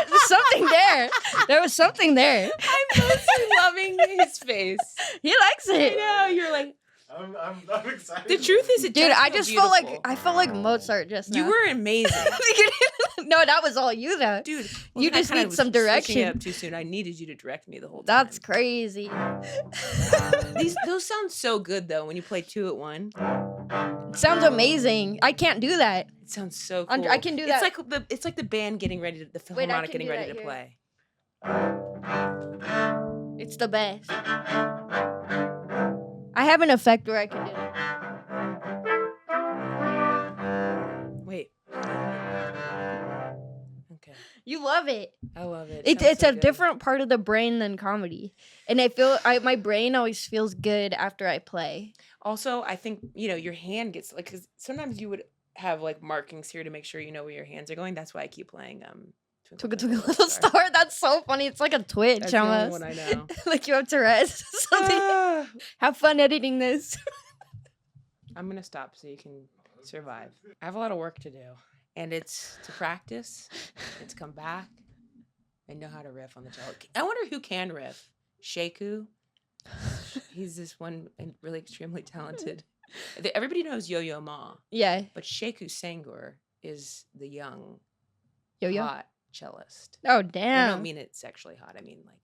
There's something there. There was something there. I'm mostly loving his face. He likes I it. know. You're like, I'm excited. the truth is, it Dude, does I feel just felt like beautiful. Mozart just now. You were amazing. No, that was all you though. Dude, You then I just kinda need was some switching it direction. up too soon. I needed you to direct me the whole time. That's crazy. Those sound so good though when you play two at one. It sounds amazing. I can't do that. It sounds so I cool. can do that. It's like the band getting ready to the Wait, I harmonic can getting do ready that to here. play. It's the best. I have an effect where I can do it. Wait. Okay. You love it. I love it. It's Sounds so a good. different part of the brain than comedy, and my brain always feels good after I play. Also, I think, your hand gets like, because sometimes you would have like markings here to make sure you know where your hands are going. That's why I keep playing Twinkle Twinkle Little Star. That's so funny. It's like a Twitch That's the only almost. one I know. Like you have Tourette's. Something. Have fun editing this. I'm gonna stop so you can survive. I have a lot of work to do, and it's to practice. It's come back. I know how to riff on the cello. I wonder who can riff. Sheku. He's this one and really extremely talented. Everybody knows Yo-Yo Ma, Yeah. but Sheku Senghor is the young, Yo-Yo. hot cellist. Oh I damn. don't mean it sexually hot. I mean like.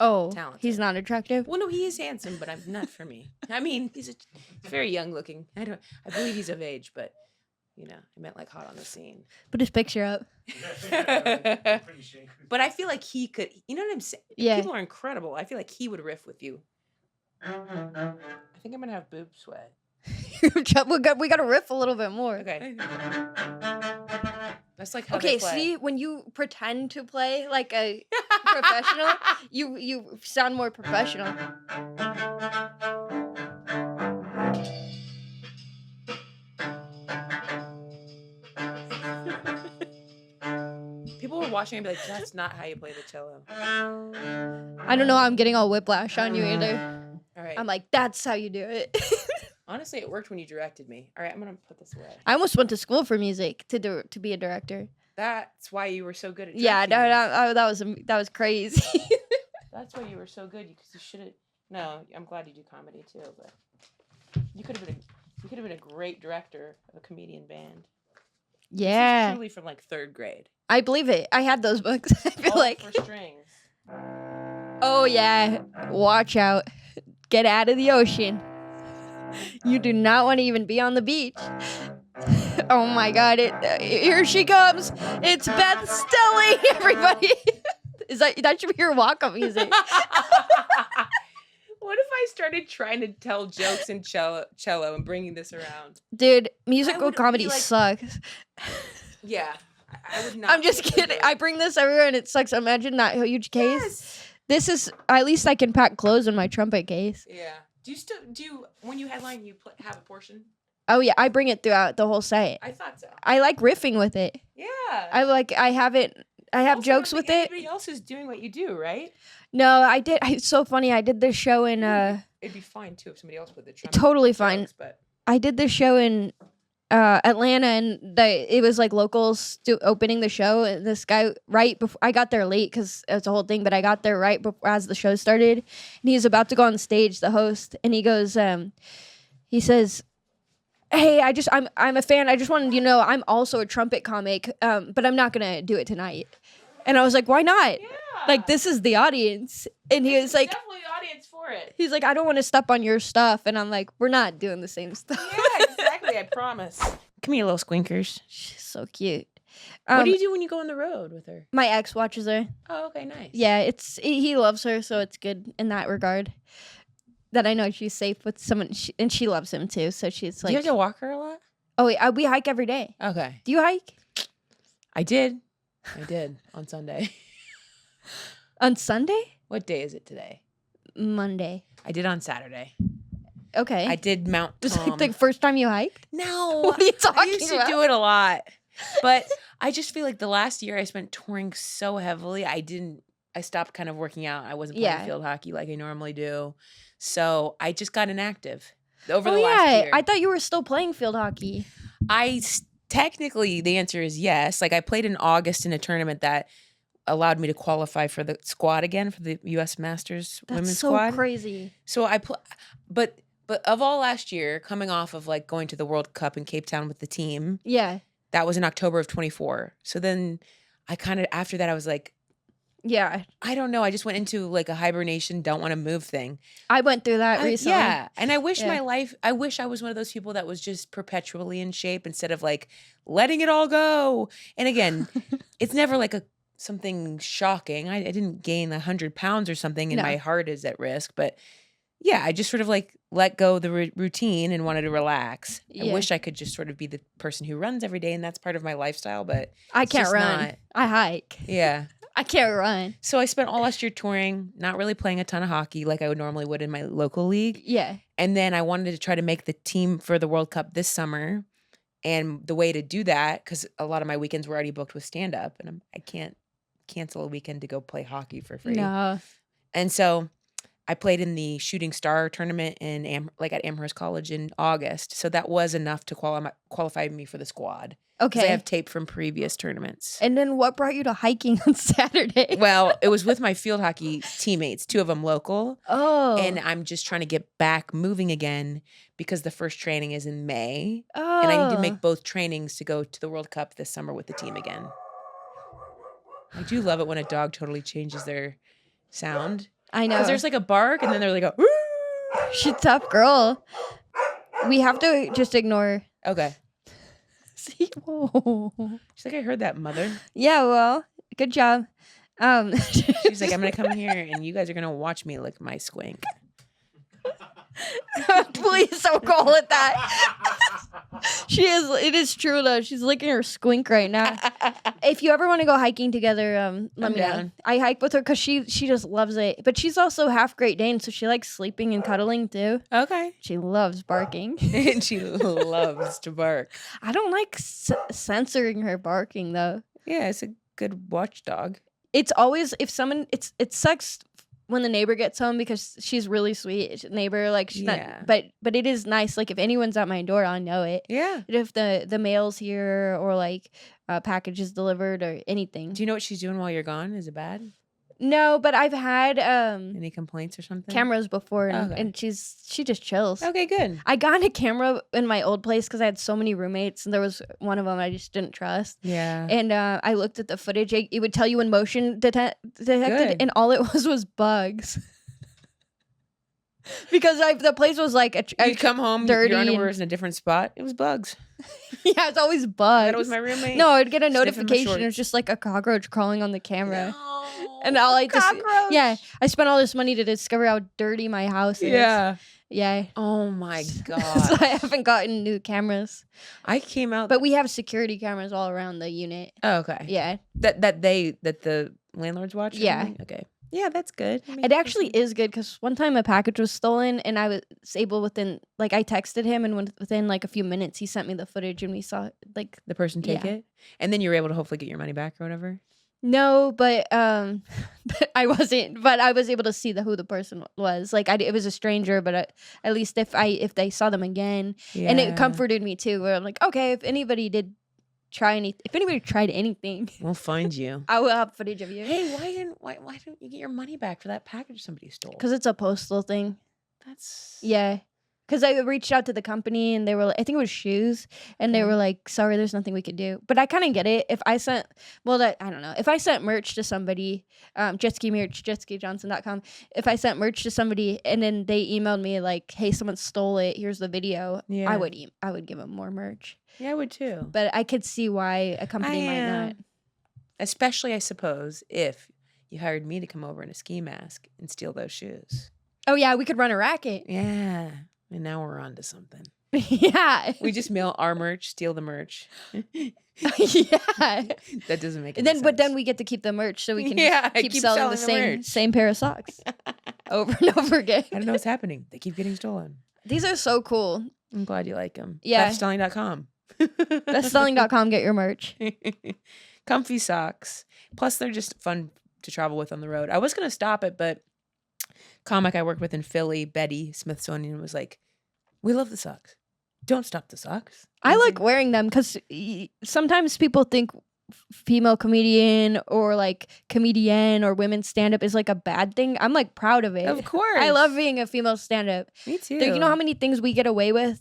Oh, talented. he's not attractive. Well, no, he is handsome, but I'm not for me. I mean, he's very young looking. I believe he's of age, but I meant like hot on the scene. Put his picture up. Pretty shaky. But I feel like he could. You know what I'm saying? Yeah. People are incredible. I feel like he would riff with you. I think I'm gonna have boob sweat. we got to riff a little bit more. Okay. That's like how Okay, they play. see, when you pretend to play like a professional, you sound more professional. People were watching and be like, "That's not how you play the cello." I don't know how I'm getting all whiplash on you either. All right. I'm like, that's how you do it. Honestly, it worked when you directed me. All right, I'm gonna put this away. I almost went to school for music to be a director. That's why you were so good at. Yeah, directing me. that was crazy. That's why you were so good. Because you should have. No, I'm glad you do comedy too. But you could have been a great director of a comedian band. This is Yeah, truly from like 3rd grade. I believe it. I had those books. I feel All like, for strings. oh yeah, watch out, get out of the ocean. You do not want to even be on the beach. Oh my God! Here she comes. It's Beth Stelling. Everybody, that should be your walk-up music? What if I started trying to tell jokes in cello and bringing this around? Dude, musical would be comedy like- sucks. Yeah, I would not. I'm just be able to kidding. do it. I bring this everywhere and it sucks. Imagine that huge case. Yes. This is, at least I can pack clothes in my trumpet case. Yeah. Do you when you headline have a portion? Oh yeah, I bring it throughout the whole set. I thought so. I like riffing with it. Yeah. I have Also, jokes I with think it. Everybody else is doing what you do, right? No, I did. It's so funny. I did this show in It'd be fine too if somebody else put the trumpet. totally fine. jokes, but I did this show in Atlanta, and it was like locals opening the show. And this guy, right before I got there late because it's a whole thing, but I got there right before as the show started, and he was about to go on stage, the host, and he goes, he says, "Hey, I'm a fan. I just wanted you to know I'm also a trumpet comic, but I'm not gonna do it tonight." And I was like, "Why not? yeah. Like this is the audience." And he was like, definitely the audience for it. he's like, "I don't want to step on your stuff." And I'm like, "We're not doing the same stuff." Yeah, exactly. I promise. Come here, little squinkers. She's so cute. What do you do when you go on the road with her? My ex watches her. Oh, okay, nice. Yeah, he loves her, so it's good in that regard. That I know she's safe with someone, and she loves him too. So she's Do like, you have to walk her a lot? "Oh, we hike every day." Okay. Do you hike I did on Sunday. on Sunday? What day is it today? Monday. I did on Saturday. Okay. I did Mount was Tom. like the first time you hiked. No, What are you I talking used about? to do it a lot, but I just feel like the last year I spent touring so heavily. I stopped kind of working out. I wasn't playing Yeah. field hockey like I normally do, so I just got inactive over Oh the last yeah, year. I thought you were still playing field hockey. Technically, the answer is yes. Like I played in August in a tournament that allowed me to qualify for the squad again for the U.S. Masters That's women's so squad. crazy. So but of all last year, coming off of like going to the World Cup in Cape Town with the team, Yeah. that was in October of 24. So then I kind of after that I was like, Yeah. I don't know. I just went into like a hibernation, don't want to move thing. I went through that recently. Yeah. And I wish Yeah. I wish I was one of those people that was just perpetually in shape instead of like letting it all go. And again, it's never like something shocking. I didn't gain 100 pounds or something and No. my heart is at risk, but yeah, I just sort of like let go of the routine and wanted to relax. I Yeah. wish I could just sort of be the person who runs every day, and that's part of my lifestyle, but I it's can't just run. not. I hike. Yeah. I can't run. So I spent all last year touring, not really playing a ton of hockey like I would normally would in my local league. Yeah. And then I wanted to try to make the team for the World Cup this summer. And the way to do that, because a lot of my weekends were already booked with stand-up, and I can't cancel a weekend to go play hockey for free. No. And so I played in the Shooting Star tournament in at Amherst College in August. So that was enough to qualify me for the squad. 'Cause Okay. I have tape from previous tournaments. And then what brought you to hiking on Saturday? Well, it was with my field hockey teammates, 2 of them local. Oh. And I'm just trying to get back moving again because the first training is in May. Oh. And I need to make both trainings to go to the World Cup this summer with the team again. I do love it when a dog totally changes their sound. I know. Because there's like a bark and then they're like a woo. She's a tough girl. We have to just ignore. Okay. See? Whoa. She's like, I heard that, mother. Yeah, well, good job. She's like, I'm going to come here and you guys are going to watch me lick my squink. Please don't call it that. It is true though. She's licking her squink right now. If you ever want to go hiking together, let I'm me know. down. I hike with her because she just loves it. But she's also half Great Dane, so she likes sleeping and cuddling too. Okay. She loves barking. And she loves to bark. I don't like censoring her barking though. Yeah, it's a good watchdog. It's always if someone it sucks when the neighbor gets home because she's really sweet neighbor, like she's Yeah. not, but it is nice, like if anyone's at my door I know it. Yeah. If the mail's here or like packages delivered or anything. Do you know what she's doing while you're gone? Is it bad? No, but I've had Any complaints or something? cameras before and, Okay. and she just chills. Okay, good. I got a camera in my old place because I had so many roommates and there was one of them I just didn't trust. Yeah. And I looked at the footage. It would tell you when motion detected, Good. and all it was bugs. Because the place was like You come home, dirty your underwear and- was in a different spot. It was bugs. yeah, it's always bugs. That was my roommate. No, I'd get a Sniffing my notification. It was shorts. just like a cockroach crawling on the camera. No. And all I just Cockroach. yeah, I spent all this money to discover how dirty my house is. Yeah. Yeah. Oh my So god. I haven't gotten new cameras. I came out. But we have security cameras all around the unit. Oh, okay. Yeah. That the landlords watch. or Yeah. something? Okay. Yeah, that's good. I mean, It actually is good because one time a package was stolen and I was able I texted him and within like a few minutes he sent me the footage and we saw like the person take Yeah. it, and then you were able to hopefully get your money back or whatever. no, but but I wasn't. But I was able to see who the person was. Like it was a stranger, but at least if they saw them again, and Yeah. it comforted me too. Where I'm like, okay, if anybody tried anything, We'll find you. I will have footage of you. Hey, why didn't you get your money back for that package somebody stole? Because it's a postal thing. That's Yeah. Because I reached out to the company and they were like, I think it was shoes. And they were like, sorry, there's nothing we could do. But I kind of get it. If I sent, I don't know. If I sent merch to somebody, Jetski merch, jetskijohnson.com. If I sent merch to somebody and then they emailed me like, hey, someone stole it. Here's the video. Yeah. I would give them more merch. Yeah, I would too. But I could see why a company might not. Especially, I suppose, if you hired me to come over in a ski mask and steal those shoes. Oh, yeah, we could run a racket. Yeah. And now we're on to something. Yeah. We just mail our merch, steal the merch. Yeah. That doesn't make any And then, sense. but then we get to keep the merch, so we can Yeah, just keep keep selling the selling the same merch. same pair of socks over and over again. I don't know what's happening. They keep getting stolen. These are so cool. I'm glad you like them. Yeah. BethStelling.com. Bestselling.com, get your merch. Comfy socks. Plus, they're just fun to travel with on the road. I was going to stop it, but comic I worked with in Philly, Betty Smithsonian, was like, we love the socks. Don't stop the socks. I was like wearing them because sometimes people think female comedian or like comedian or women stand up is like a bad thing. I'm like proud of it. Of course. I love being a female stand up. Me too. You know how many things we get away with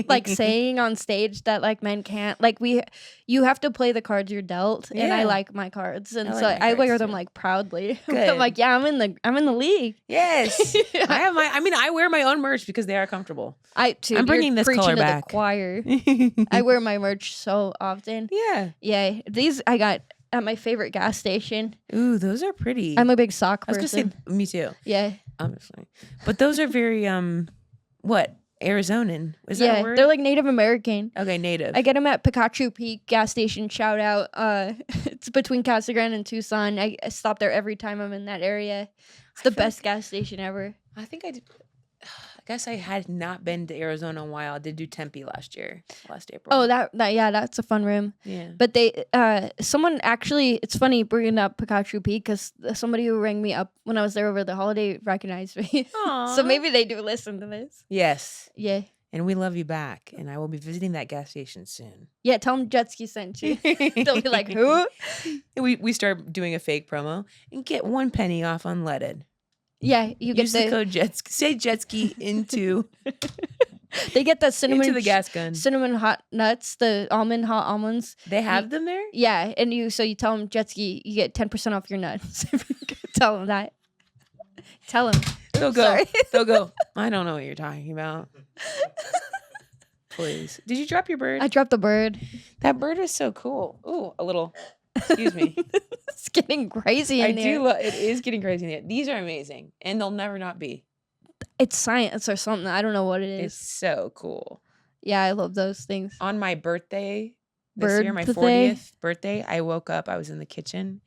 like saying on stage that like men can't? Like you have to play the cards you're dealt, and I Yeah. like my cards, and I like so my I wear cards, them too. like proudly. Good. I'm like, yeah, I'm in the league. Yes. I wear my own merch because they are comfortable. I too. I'm bringing you're this color preaching to back. the choir. I wear my merch so often. Yeah. Yeah, these I got at my favorite gas station. Ooh, those are pretty. I'm a big sock I was person. going to say, me too. Yeah, I'm just saying. But those are very what? Arizonan. Is that a word? they're like Native American. Okay, native. I get them at Pikachu Peak gas station. Shout out. It's between Casa Grande and Tucson. I stop there every time I'm in that area. It's the best gas station ever. I think I guess I had not been to Arizona in a while. I did do Tempe last April. Oh, that's a fun room. Yeah. But they, someone actually, it's funny bringing up Pikachu Peak because somebody who rang me up when I was there over the holiday recognized me. So maybe they do listen to this. Yes. Yeah. And we love you back. And I will be visiting that gas station soon. Yeah, tell them Jetski sent you. They'll be like, who? We start doing a fake promo and get 1 penny off unleaded. Yeah, you get Use the code Jetski. Say Jetski into they get the cinnamon into the gas gun. Cinnamon hot nuts, the hot almonds. They have them there? Yeah, and you tell them Jetski, you get 10% off your nuts. Tell them that. Tell them. They'll go. They'll go. I don't know what you're talking about. Please. Did you drop your bird? I dropped the bird. That bird is so cool. Ooh, a little. Excuse me. It's getting crazy in there. It is getting crazy in there. These are amazing, and they'll never not be. It's science or something. I don't know what it is. It's so cool. Yeah, I love those things. On my birthday this year, my 40th birthday, I woke up. I was in the kitchen,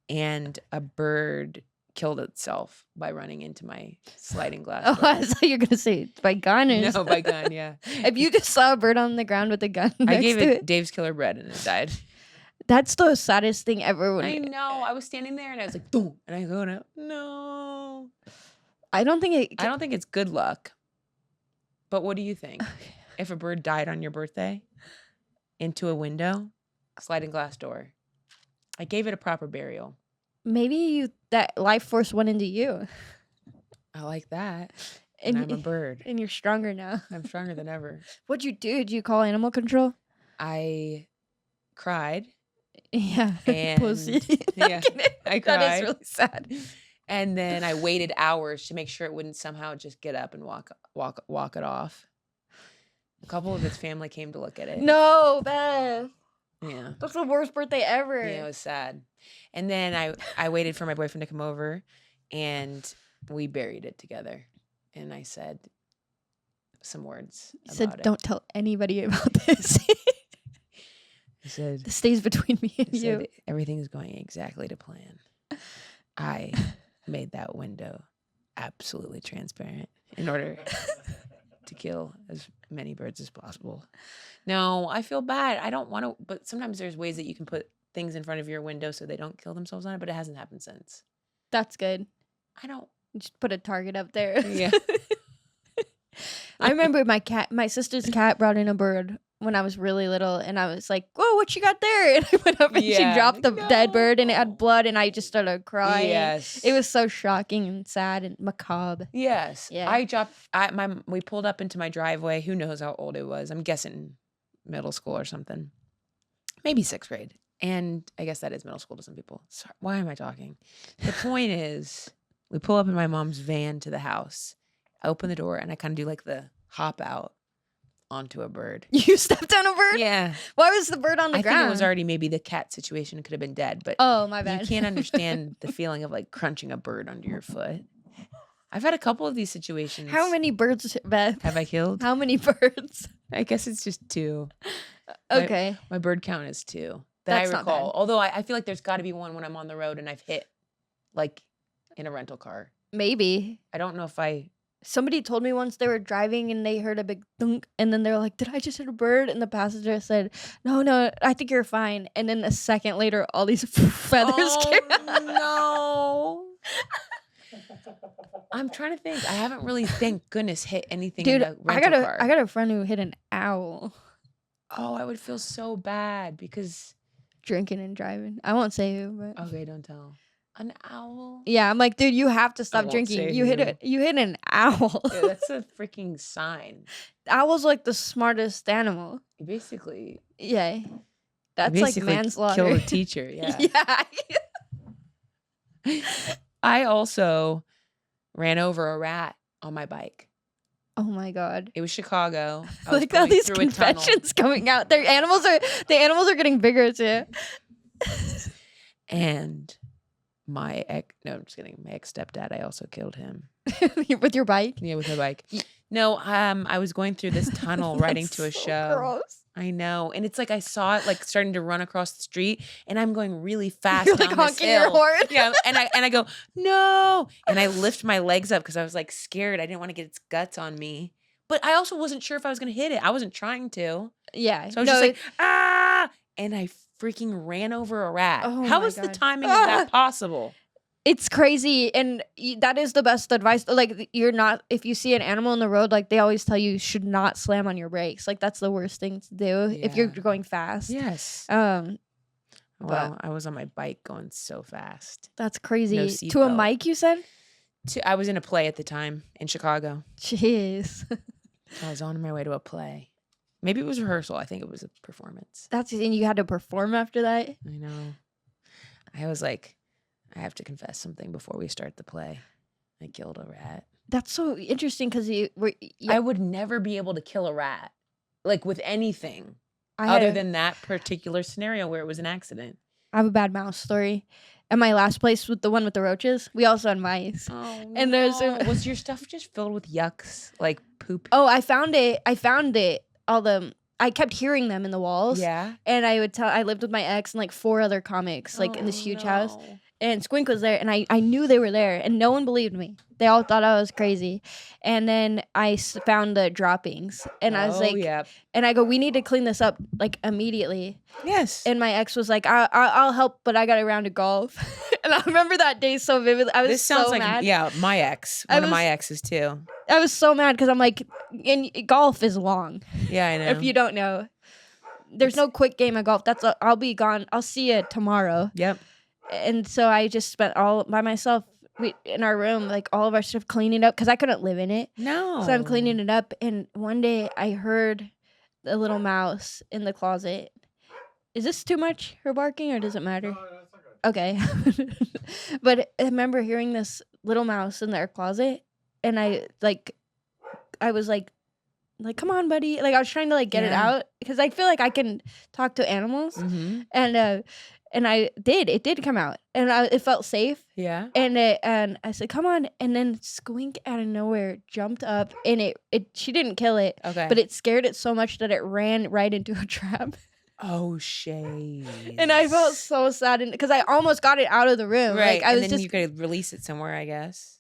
and a bird killed itself by running into my sliding glass door. Oh, I thought you were gonna say by gun. Or No, by gun. Yeah. If you just saw a bird on the ground with a gun, I next gave to it Dave's Killer Bread, and it died. That's the saddest thing ever. I know. I was standing there and I was like, boom. And I go, no. I don't think it's good luck. But what do you think? If a bird died on your birthday into a window, sliding glass door, I gave it a proper burial. Maybe that life force went into you. I like that. And I'm a bird. And you're stronger now. I'm stronger than ever. What'd you do? Did you call animal control? I cried. Yeah. And pussy. Yeah, I cried. That is really sad. And then I waited hours to make sure it wouldn't somehow just get up and walk it off. A couple of its family came to look at it. No, Beth. Yeah. That's the worst birthday ever. Yeah, it was sad. And then I waited for my boyfriend to come over, and we buried it together. And I said some words You about said, it. don't tell anybody about this. I said, This stays between me and I you. said, everything is going exactly to plan. I made that window absolutely transparent in order to kill as many birds as possible. No, I feel bad. I don't want to, but sometimes there's ways that you can put things in front of your window so they don't kill themselves on it, but it hasn't happened since. That's good. I don't. Just put a target up there. Yeah. I remember my sister's cat brought in a bird when I was really little, and I was like, whoa, what you got there? And I went up and she dropped the dead bird, and it had blood, and I just started crying. Yes. It was so shocking and sad and macabre. Yes. Yeah. We pulled up into my driveway. Who knows how old it was? I'm guessing middle school or something. Maybe 6th grade. And I guess that is middle school to some people. Sorry, why am I talking? The point is, we pull up in my mom's van to the house. I open the door, and I kind of do like the hop out onto a bird. You stepped on a bird? Yeah. Why was the bird on the ground? I think it was already maybe the cat situation. It could have been dead, but oh, my bad. you can't understand the feeling of like crunching a bird under your foot. I've had a couple of these situations. How many birds, Beth? Have I killed? How many birds? I guess it's just 2. Okay. My bird count is 2 That's I not recall. bad. Although I feel like there's got to be one when I'm on the road and I've hit like in a rental car. Maybe. I don't know if I. Somebody told me once they were driving and they heard a big thunk, and then they're like, did I just hit a bird? And the passenger said, no, I think you're fine. And then a second later, all these feathers came out. No. I'm trying to think. I haven't really, thank goodness, hit anything Dude, in a rental car. I got a friend who hit an owl Oh, I would feel so bad because. drinking and driving. I won't say who, but Okay, don't tell. An owl? yeah, I'm like, dude, you have to stop won't drinking. say You who. hit an owl. Yeah, that's a freaking sign. Owl's like the smartest animal. You basically. Yeah. That's like basically manslaughter. Kill a teacher. Yeah. Yeah. I also ran over a rat on my bike. Oh my god. It was Chicago. I was Like all going these through a tunnel. confessions coming out. The animals are getting bigger too. And my ex. No, I'm just kidding. My ex stepdad. I also killed him. With your bike? Yeah, with my bike. No, I was going through this tunnel riding to a so show. Gross. I know, and it's like I saw it like starting to run across the street, and I'm going really fast. You're down like this honking your hill. horn. Yeah, and I go no, and I lift my legs up because I was like scared. I didn't want to get its guts on me, but I also wasn't sure if I was gonna hit it. I wasn't trying to, Yeah. so I was just like ah, and I freaking ran over a rat. Oh How my is the God. timing of that possible? It's crazy, and that is the best advice. Like, you're not, if you see an animal in the road, like, they always tell you should not slam on your brakes. Like, that's the worst thing to do if you're Yeah. going fast. Yes. But Well, I was on my bike going so fast. that's crazy. No To a seatbelt. mic, you said? I was in a play at the time in Chicago. Jeez. I was on my way to a play. Maybe it was rehearsal. I think it was a performance. And you had to perform after that? I know. I was like, I have to confess something before we start the play. I killed a rat. That's so interesting because I would never be able to kill a rat, like with anything, I had other than that particular scenario where it was an accident. I have a bad mouse story. At my last place with the one with the roaches, we also had mice. Oh, And there's a- was your stuff just filled with yucks, like poop? Oh, I found it. I kept hearing them in the walls. Yeah. And I lived with my ex and like 4 other comics, like in this huge house. And Squink was there, and I knew they were there, and no one believed me. They all thought I was crazy. And then I found the droppings, and I was like, yep. and I go, we need to clean this up like immediately. Yes. And my ex was like, I'll help, but I got a round of golf. And I remember that day so vividly. I was This sounds so like mad. my ex, I one of was- my exes too. I was so mad because I'm like, and golf is long. Yeah, I know. If you don't know, there's no quick game of golf. I'll be gone. I'll see you tomorrow. Yep. And so I just spent all by myself in our room, like all of our stuff, cleaning up because I couldn't live in it. No. So I'm cleaning it up, and one day I heard the little mouse in the closet. Is this too much her barking, or does it matter? Okay. But I remember hearing this little mouse in their closet, and I was like, come on, buddy. Like, I was trying to like get it Yeah. out because I feel like I can talk to animals. Mm-hmm. And I did. It did come out, and it felt safe. Yeah. And I said, "Come on!" And then Squink out of nowhere jumped up, and she didn't kill it, Okay. but it scared it so much that it ran right into a trap. Oh, shade. And I felt so sad because I almost got it out of the room. Right. Like, I and was then just you could release it somewhere, I guess.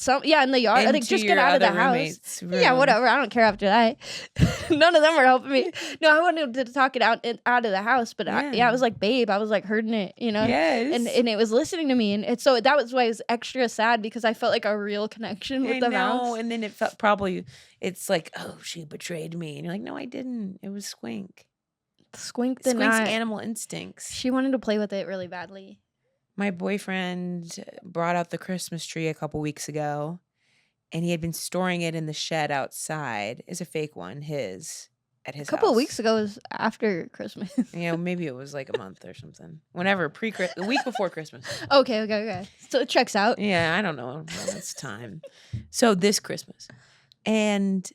in the yard. I think Into just your get out of the other house. roommate's Yeah, room. whatever. I don't care after that. None of them were helping me. No, I wanted to talk it out of the house, but I was like, babe, I was like hurting it, you know? Yes. And it was listening to me, and so that was why I was extra sad because I felt like a real connection with I the know. mouse. And then it felt it's like, oh, she betrayed me. And you're like, no, I didn't. It was Squink. Squink did Squink's not. animal instincts. She wanted to play with it really badly. My boyfriend brought out the Christmas tree a couple weeks ago, and he had been storing it in the shed outside. It's a fake one, at his A house. couple of weeks ago was after Christmas. Maybe it was like a month or something. Whenever, the week before Christmas. Okay. So it checks out. Yeah, I don't know. Well, it's time. So this Christmas. And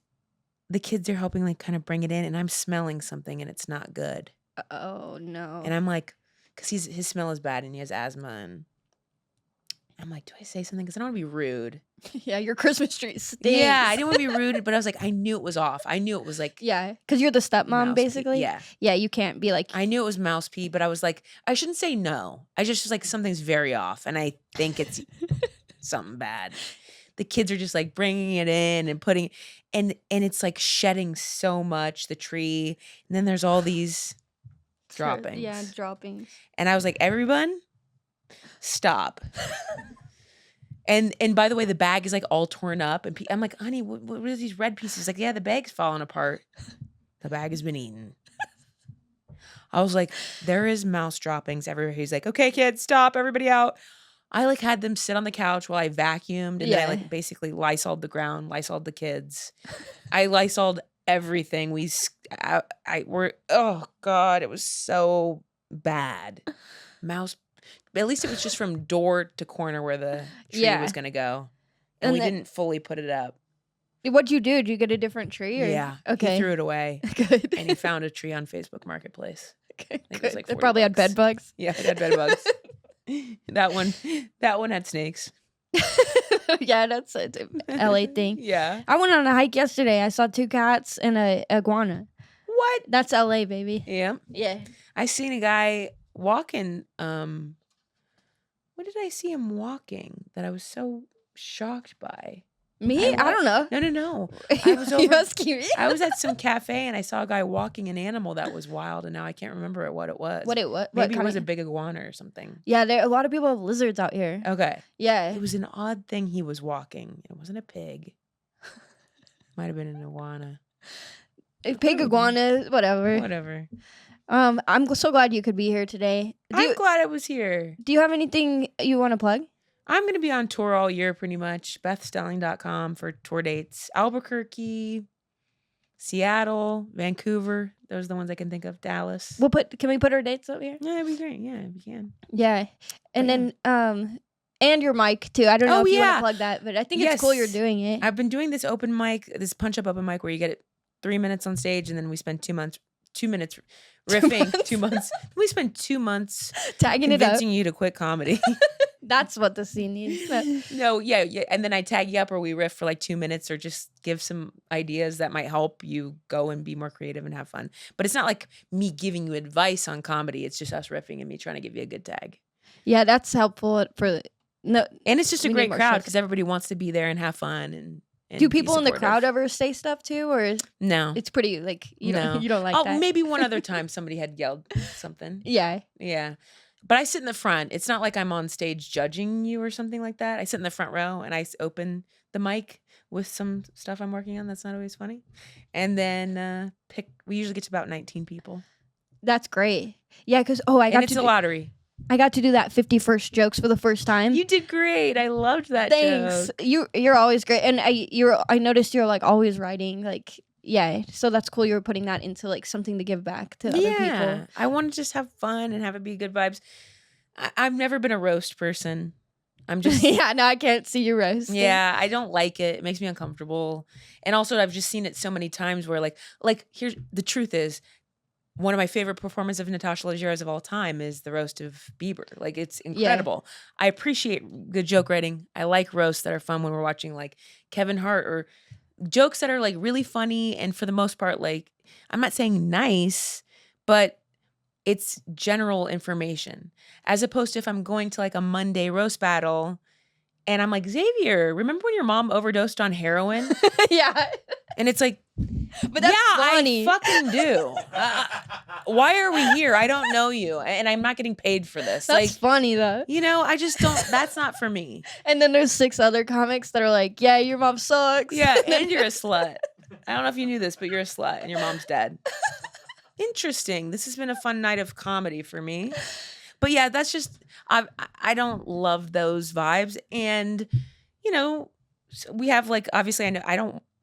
the kids are helping like kind of bring it in, and I'm smelling something and it's not good. Oh no. And I'm like, because his smell is bad and he has asthma, and I'm like, do I say something? Because I don't want to be rude. Yeah, your Christmas tree stinks. Yeah, I didn't want to be rude, but I was like, I knew it was off. I knew it was like Yeah, because you're the stepmom, mouse pee. basically. Yeah. Yeah, you can't be like, I knew it was mouse pee, but I was like, I shouldn't say no. I just was like, something's very off, and I think it's something bad. The kids are just like bringing it in and putting, and it's like shedding so much, the tree, and then there's all these droppings. Yeah, droppings. And I was like, everyone, stop. And by the way, the bag is like all torn up, and I'm like, honey, what are these red pieces? Like, yeah, the bag's falling apart. The bag has been eaten. I was like, there is mouse droppings everywhere. He's like, okay, kids, stop, everybody out. I like had them sit on the couch while I vacuumed, and then I like basically Lysoled the ground, Lysoled the kids. I Lysoled everything. Oh God, it was so bad. Mouse, but at least it was just from door to corner where the tree was gonna go, and we didn't fully put it up. What'd you do? Did you get a different tree? Or? Yeah, Okay. he threw it away, Good. and he found a tree on Facebook Marketplace. Okay, think it was good. like It 40 probably had bucks. bed bugs. Yeah, it had bed bugs. That one had snakes. Yeah, that's a LA thing. Yeah. I went on a hike yesterday. I saw 2 cats and a iguana. What? That's LA, baby. Yeah. Yeah. I seen a guy walking. What did I see him walking that I was so shocked by? Me? I don't know. No. I was You over. asking me? I was at some cafe and I saw a guy walking an animal that was wild, and now I can't remember what it was. What? Maybe it kind was a of- big iguana or something. Yeah, a lot of people have lizards out here. Okay. Yeah. It was an odd thing he was walking. It wasn't a pig. Might have been an iguana. Pig, iguana, whatever. Whatever. I'm so glad you could be here today. I'm glad I was here. Do you have anything you want to plug? I'm going to be on tour all year pretty much. BethStelling.com for tour dates. Albuquerque, Seattle, Vancouver. Those are the ones I can think of. Dallas. Can we put our dates up here? Yeah, it'd be great. Yeah, if you can. Yeah. And then and your mic too. I don't know if you want to plug that, but I think it's cool you're doing it. I've been doing this open mic, this punch-up open mic where you get 3 minutes on stage and then we spend 2 minutes riffing. 2 months. We spend 2 months tagging it up. convincing you to quit comedy. That's what the scene needs. But No, yeah. And then I tag you up or we riff for like 2 minutes or just give some ideas that might help you go and be more creative and have fun. But it's not like me giving you advice on comedy. It's just us riffing and me trying to give you a good tag. yeah, that's helpful for no. And it's just a We need great more crowd stuff. because everybody wants to be there and have fun. And Do be people in the crowd supportive. ever say stuff too, or No. it's pretty like you No. don't you don't like Oh, that? maybe one other time somebody had yelled something. Yeah. Yeah. But I sit in the front. It's not like I'm on stage judging you or something like that. I sit in the front row and I open the mic with some stuff I'm working on that's not always funny. And then we usually get to about 19 people. That's great. Yeah, because I And got it's to a lottery. I got to do that 51st jokes for the first time. You did great. I loved that Thanks. joke. You're always great, and I noticed you're like always writing like yeah. So that's cool. You're putting that into like something to give back to other people. I want to just have fun and have it be good vibes. I've never been a roast person. I'm just Yeah. No, I can't see you roasting. Yeah, I don't like it. It makes me uncomfortable. And also I've just seen it so many times where like here's the truth is one of my favorite performances of Natasha Leggere's of all time is the roast of Bieber. Like it's incredible. I appreciate good joke writing. I like roasts that are fun when we're watching like Kevin Hart or jokes that are like really funny and for the most part like I'm not saying nice, but it's general information. As opposed to if I'm going to like a Monday roast battle and I'm like, Xavier, remember when your mom overdosed on heroin? Yeah. And it's like, But that's yeah, funny. I fucking do. Why are we here? I don't know you. And I'm not getting paid for this. That's like, funny though. I just don't, that's not for me. And then there's 6 other comics that are like, yeah, your mom sucks. Yeah, and you're a slut. I don't know if you knew this, but you're a slut and your mom's dead. Interesting. This has been a fun night of comedy for me. But yeah, that's just, I don't love those vibes. And, we have like, obviously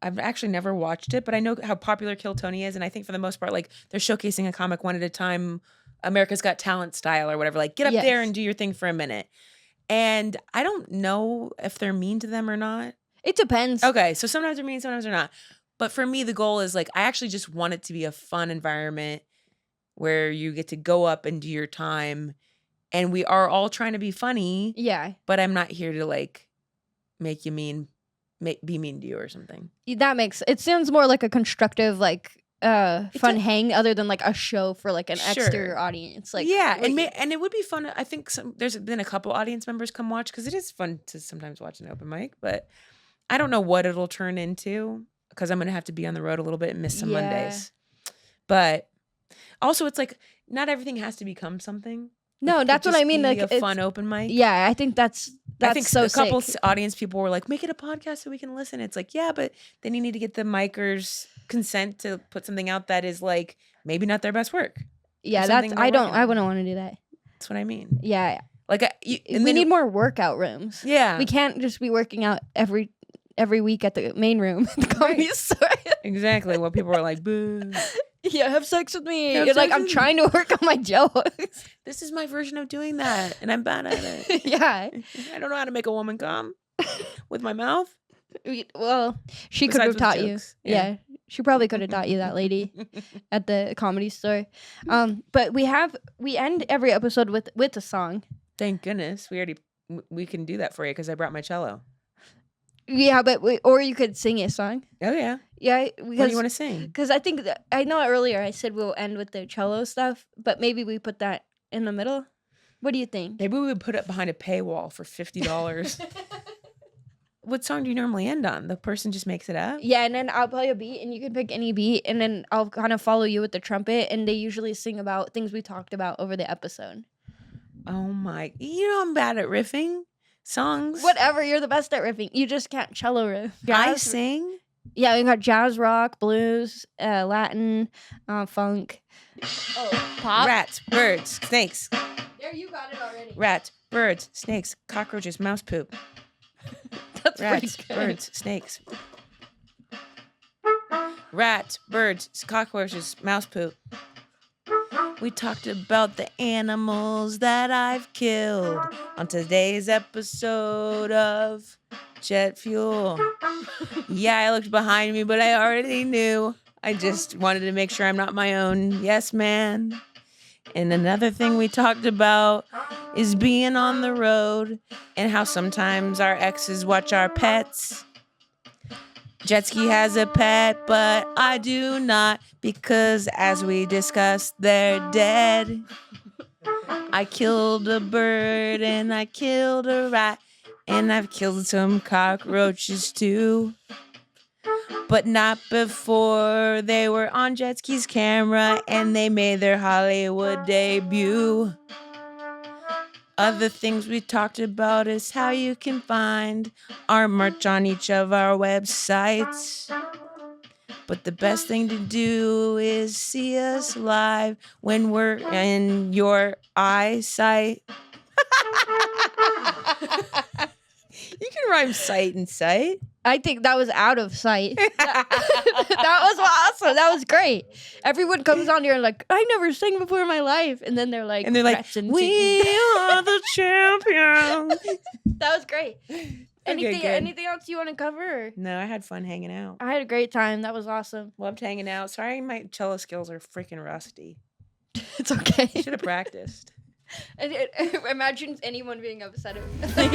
I've actually never watched it, but I know how popular Kill Tony is. And I think for the most part, like they're showcasing a comic one at a time, America's Got Talent style or whatever, like get up there and do your thing for a minute. And I don't know if they're mean to them or not. It depends. Okay. So sometimes they're mean, sometimes they're not. But for me, the goal is like, I actually just want it to be a fun environment where you get to go up and do your time. And we are all trying to be funny. Yeah. But I'm not here to like make you be mean to you or something. That makes it sounds more like a constructive like fun hang other than like a show for like an exterior audience. Like yeah, and it would be fun. I think there's been a couple audience members come watch because it is fun to sometimes watch an open mic, but I don't know what it'll turn into because I'm gonna have to be on the road a little bit and miss some Mondays. But also, it's like not everything has to become something. No, that's what I mean. Like a fun open mic. Yeah, I think that's I think so a couple sick. audience people were like, make it a podcast so we can listen. It's like, yeah, but then you need to get the micers' consent to put something out that is like maybe not their best work. Yeah, I wouldn't want to do that. That's what I mean. Yeah. Like we need more workout rooms. Yeah. We can't just be working out every week at the main room at the comedy store. Exactly. What people are like, boo. Yeah, have sex with me. Have You're like, sex I'm with trying to work on my jokes. This is my version of doing that, and I'm bad at it. Yeah. I don't know how to make a woman come with my mouth. Well, she could Besides have with taught you. jokes. Yeah. She probably could have taught you, that lady at the comedy store. But we end every episode with a song. Thank goodness we can do that for you because I brought my cello. Yeah, but or you could sing a song. Oh yeah. Yeah, What do because you want to sing? because I think I know earlier I said we'll end with the cello stuff, but maybe we put that in the middle. What do you think? Maybe we would put it behind a paywall for $50. What song do you normally end on? The person just makes it up? Yeah, and then I'll play a beat, and you can pick any beat, and then I'll kind of follow you with the trumpet, and they usually sing about things we talked about over the episode. Oh my! You know I'm bad at riffing songs. Whatever, you're the best at riffing. You just can't cello riff. I Jazz- sing? Yeah, we got jazz, rock, blues, Latin, funk. Oh, pop. Rats, birds, snakes. There, you got it already. Rats, birds, snakes, cockroaches, mouse poop. That's Rats, pretty good. birds, snakes. Rats, birds, cockroaches, mouse poop. We talked about the animals that I've killed on today's episode of Jet Fuel. Yeah, I looked behind me, but I already knew. I just wanted to make sure I'm not my own yes man. And another thing we talked about is being on the road and how sometimes our exes watch our pets. Jetski has a pet, but I do not because as we discussed, they're dead. I killed a bird and I killed a rat and I've killed some cockroaches too. But not before they were on Jetski's camera and they made their Hollywood debut. Other things we talked about is how you can find our merch on each of our websites. But the best thing to do is see us live when we're in your eyesight. You can rhyme sight and sight. I think that was out of sight. That was awesome. That was great. Everyone comes on here and like, I never sang before in my life. And then they're like, "Rats and we chickens." are the champions. That was great. good. Anything else you want to cover? Or? No, I had fun hanging out. I had a great time. That was awesome. Loved hanging out. Sorry, my cello skills are freaking rusty. It's okay. Should have practiced. Imagine anyone being upset. Like,